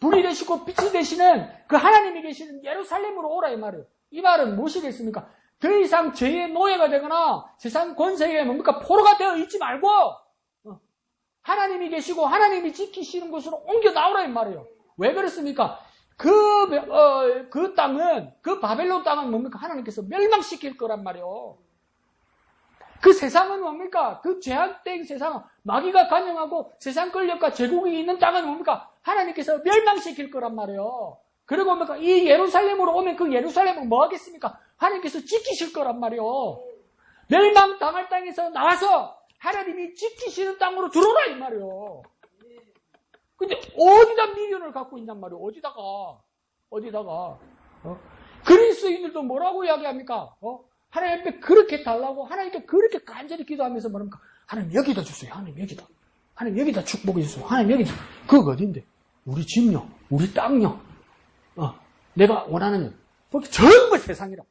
불이 되시고 빛이 되시는 그 하나님이 계시는 예루살렘으로 오라 이 말이에요. 이 말은 무엇이겠습니까? 더 이상 죄의 노예가 되거나 세상 권세에 뭡니까? 포로가 되어 있지 말고 하나님이 계시고 하나님이 지키시는 곳으로 옮겨 나오라 이 말이에요. 왜 그렇습니까? 그 땅은 그 바벨론 땅은 뭡니까? 하나님께서 멸망시킬 거란 말이에요. 그 세상은 뭡니까? 그 죄악된 세상은 마귀가 간영하고 세상 권력과 제국이 있는 땅은 뭡니까? 하나님께서 멸망시킬 거란 말이에요. 그리고 뭡니까? 이 예루살렘으로 오면 그 예루살렘은 뭐 하겠습니까? 하나님께서 지키실 거란 말이에요. 멸망당할 땅에서 나와서 하나님이 지키시는 땅으로 들어오라 이 말이에요. 근데 어디다 미련을 갖고 있냔 말이에요. 어디다가 그리스도인들도 뭐라고 이야기합니까? 하나님 앞에 그렇게 달라고 하나님께 그렇게 간절히 기도하면서 뭐랍니까? 하나님 여기다 주세요. 하나님 여기다. 하나님 여기다 축복해 주세요. 하나님 여기다. 그거 어딘데? 우리 집요. 우리 땅요. 내가 원하는 그렇게 전부 세상이라.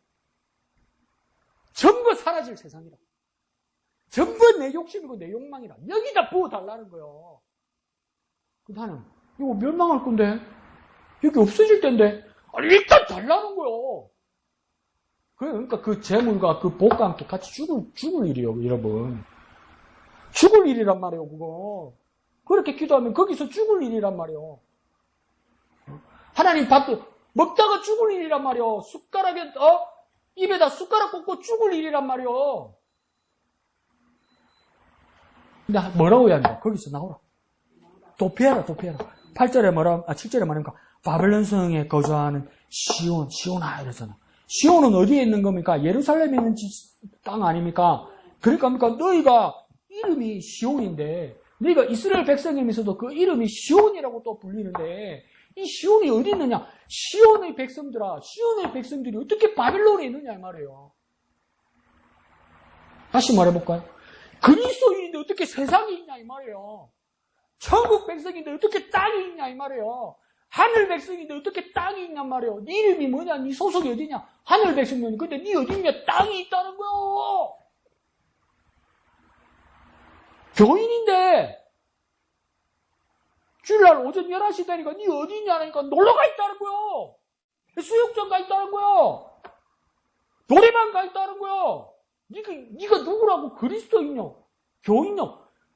전부 사라질 세상이라. 전부 내 욕심이고 내 욕망이라. 여기다 부어달라는 거예요. 근데 하나님 이거 멸망할 건데 여기 없어질 텐데 일단 달라는 거예요. 그러니까 그 재물과 그 복과 함께 같이 죽을 일이에요, 여러분. 죽을 일이란 말이에요, 그거. 그렇게 기도하면 거기서 죽을 일이란 말이에요. 하나님 먹다가 죽을 일이란 말이에요. 숟가락에, 입에다 숟가락 꽂고 죽을 일이란 말이에요. 근데 뭐라고 해야 합니까? 거기서 나오라. 도피해라. 8절에 7절에 말하니까 바벨론 성에 거주하는 시온아 이러잖아. 시온은 어디에 있는 겁니까? 예루살렘에 있는 땅 아닙니까? 그러니까 너희가 이름이 시온인데 너희가 이스라엘 백성이면서도 그 이름이 시온이라고 또 불리는데 이 시온이 어디 있느냐? 시온의 백성들아, 시온의 백성들이 어떻게 바벨론에 있느냐 이 말이에요. 다시 말해볼까요? 그리스도인인데 어떻게 세상이 있냐 이 말이에요. 천국 백성인데 어떻게 땅이 있냐 이 말이에요. 하늘 백성인데 어떻게 땅이 있냔 말이에요. 네 이름이 뭐냐? 네 소속이 어디냐? 하늘 백성이니 근데 네 어디 있냐? 땅이 있다는 거예요. 교인인데 주일날 오전 11시 되니까 네 어디 있냐니까 놀러가 있다는 거예요. 수욕장 가 있다는 거예요. 노래방 가 있다는 거예요. 네가 누구라고? 그리스도인이냐? 교인이냐?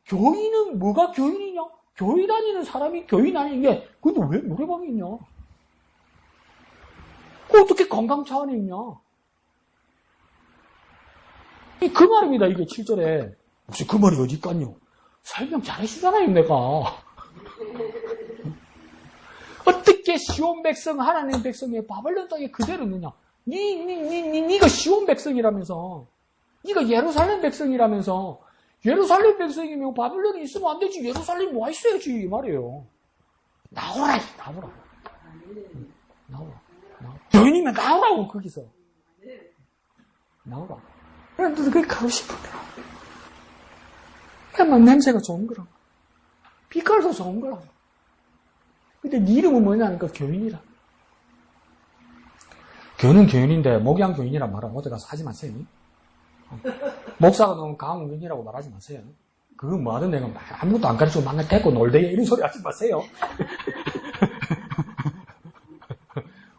교인은 뭐가 교인이냐? 교회 다니는 사람이 교인 아니게 근데 왜 노래방에 있냐? 어떻게 건강 차원에 있냐? 그 말입니다. 이게 7절에 혹시 그 말이 어디 있간요? 설명 잘하시잖아요, 내가. 어떻게 시온 백성, 하나님 백성의 바벨론 땅에 그대로 있느냐? 네가 시온 백성이라면서, 네가 예루살렘 백성이라면서. 예루살렘 백성이면 바벨론에 있으면 안 되지. 예루살렘 와 있어야지 이 말이에요. 나오라. 교인이면 나오라고 거기서. 나오라. 그런데 그게 가고 싶은 거라. 그냥 냄새가 좋은 거라. 빛깔도 좋은 거라. 근데 네 이름은 뭐냐니까 교인이라. 교는 교인인데 목양 교인이란 말은 어디 가서 하지 마세요. 목사가 너무 강원균이라고 말하지 마세요. 그건 뭐하든 내가 아무것도 안 가르치고 맨날 데리고 놀대요 이런 소리 하지 마세요.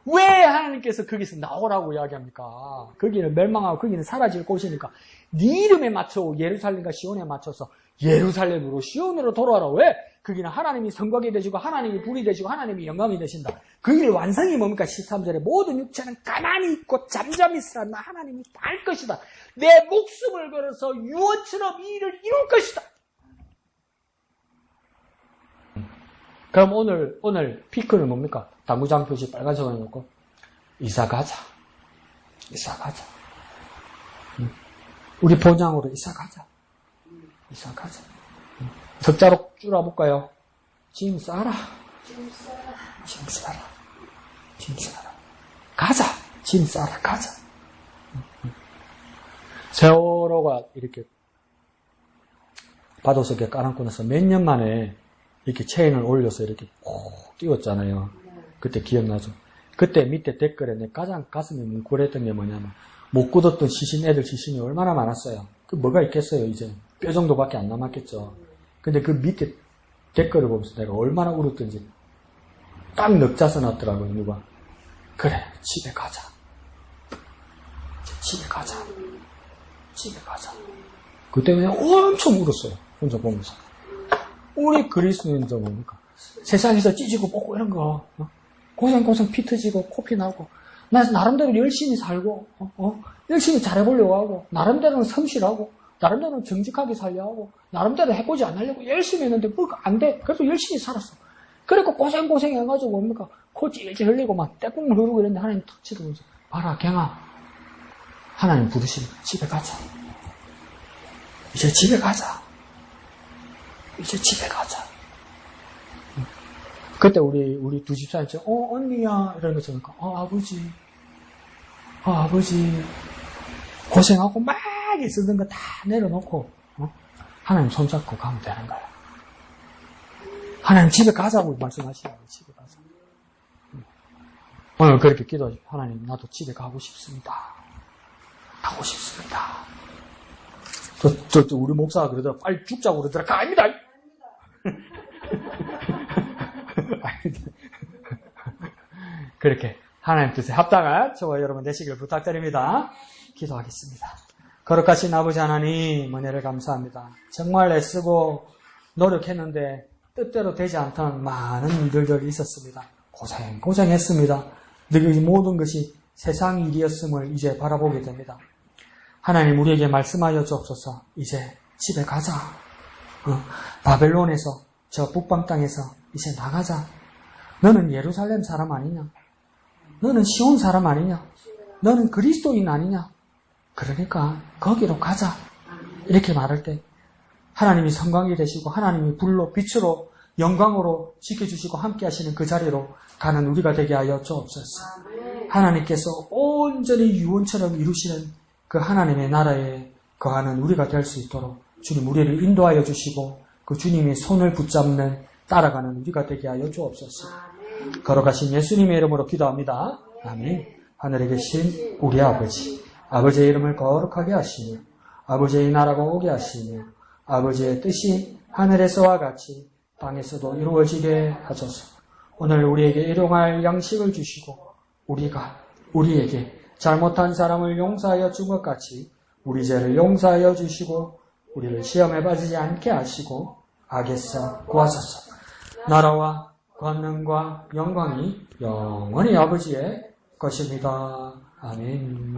왜 하나님께서 거기서 나오라고 이야기합니까? 거기는 멸망하고 거기는 사라질 곳이니까 네 이름에 맞춰 예루살렘과 시온에 맞춰서 예루살렘으로 시온으로 돌아와라. 왜? 거기는 하나님이 성곽이 되시고 하나님이 불이 되시고 하나님이 영광이 되신다. 그 일 완성이 뭡니까? 13절에 모든 육체는 가만히 있고 잠잠히 있으라. 나 하나님이 다 할 것이다. 내 목숨을 걸어서 유언처럼 이 일을 이룰 것이다. 그럼 오늘 피크는 뭡니까? 당구장 표시 빨간색으로 해놓고 이사 가자. 이사가자. 우리 본향으로 이사가자. 이사가자. 석자로 줄여볼까요? 짐 싸라. 짐 싸라. 짐 싸라. 가자. 짐 싸라. 가자. 세월호가 이렇게 바닷속에 깔아놓고 나서 몇 년 만에 이렇게 체인을 올려서 이렇게 콕 띄웠잖아요. 그때 기억나죠? 그때 밑에 댓글에 내 가장 가슴이 뭉클했던 게 뭐냐면 못 굳었던 애들 시신이 얼마나 많았어요. 그 뭐가 있겠어요, 이제. 뼈 정도밖에 안 남았겠죠. 근데 그 밑에 댓글을 보면서 내가 얼마나 울었던지 딱 넉자서 놨더라고요, 누가. 그래, 집에 가자. 집에 가자. 집에 가자. 그때 그냥 엄청 울었어요. 혼자 보면서. 우리 그리스도인들 뭡니까? 세상에서 찢고 뽑고 이런 거, 고생 피 터지고 코피 나고, 나 나름대로 열심히 살고, 열심히 잘해보려고 하고, 나름대로는 성실하고, 나름대로는 정직하게 살려고 하고, 나름대로 해보지 않으려고 열심히 했는데, 뭐가 안 돼. 그래서 열심히 살았어. 그리고 고생 해가지고 뭡니까? 코 찔찔 흘리고 막 떼국물 흐르고 이랬는데 하나님 턱 치더면서, 봐라, 갱아. 하나님 부르시면 집에 가자. 이제 집에 가자. 이제 집에 가자. 그때 우리 두 집사님, 언니야. 이러는 거 저니까, 아버지. 아버지. 고생하고 막 있었던 거 다 내려놓고, 하나님 손잡고 가면 되는 거야. 하나님 집에 가자고 말씀하시라고, 집에 가자. 오늘 그렇게 기도하죠. 하나님, 나도 집에 가고 싶습니다. 가고 싶습니다. 우리 목사가 그러더라. 빨리 죽자고 그러더라. 아닙니다. 그렇게 하나님 뜻에 합당한 저와 여러분 되시길 부탁드립니다. 기도하겠습니다. 거룩하신 아버지 하나님, 은혜를 감사합니다. 정말 애쓰고 노력했는데 뜻대로 되지 않던 많은 일들이 있었습니다. 고생했습니다. 늘 모든 것이 세상 일이었음을 이제 바라보게 됩니다. 하나님, 우리에게 말씀하여 주옵소서. 이제 집에 가자. 바벨론에서, 저 북방 땅에서 이제 나가자. 너는 예루살렘 사람 아니냐? 너는 시온 사람 아니냐? 너는 그리스도인 아니냐? 그러니까 거기로 가자. 이렇게 말할 때 하나님이 성광이 되시고 하나님이 불로 빛으로 영광으로 지켜주시고 함께 하시는 그 자리로 가는 우리가 되게 하여 주옵소서. 하나님께서 온전히 유언처럼 이루시는 그 하나님의 나라에 거하는 우리가 될 수 있도록 주님 우리를 인도하여 주시고 그 주님의 손을 붙잡는 따라가는 우리가 되게 하여 주옵소서. 걸어가신 예수님의 이름으로 기도합니다. 아멘. 하늘에 계신 우리 아버지, 아버지의 이름을 거룩하게 하시며 아버지의 나라가 오게 하시며 아버지의 뜻이 하늘에서와 같이 땅에서도 이루어지게 하소서. 오늘 우리에게 일용할 양식을 주시고 우리에게 잘못한 사람을 용서하여 준 것 같이 우리 죄를 용서하여 주시고 우리를 시험에 빠지지 않게 하시고 악에서 구하소서. 나라와 권능과 영광이 영원히 아버지의 것입니다. 아멘.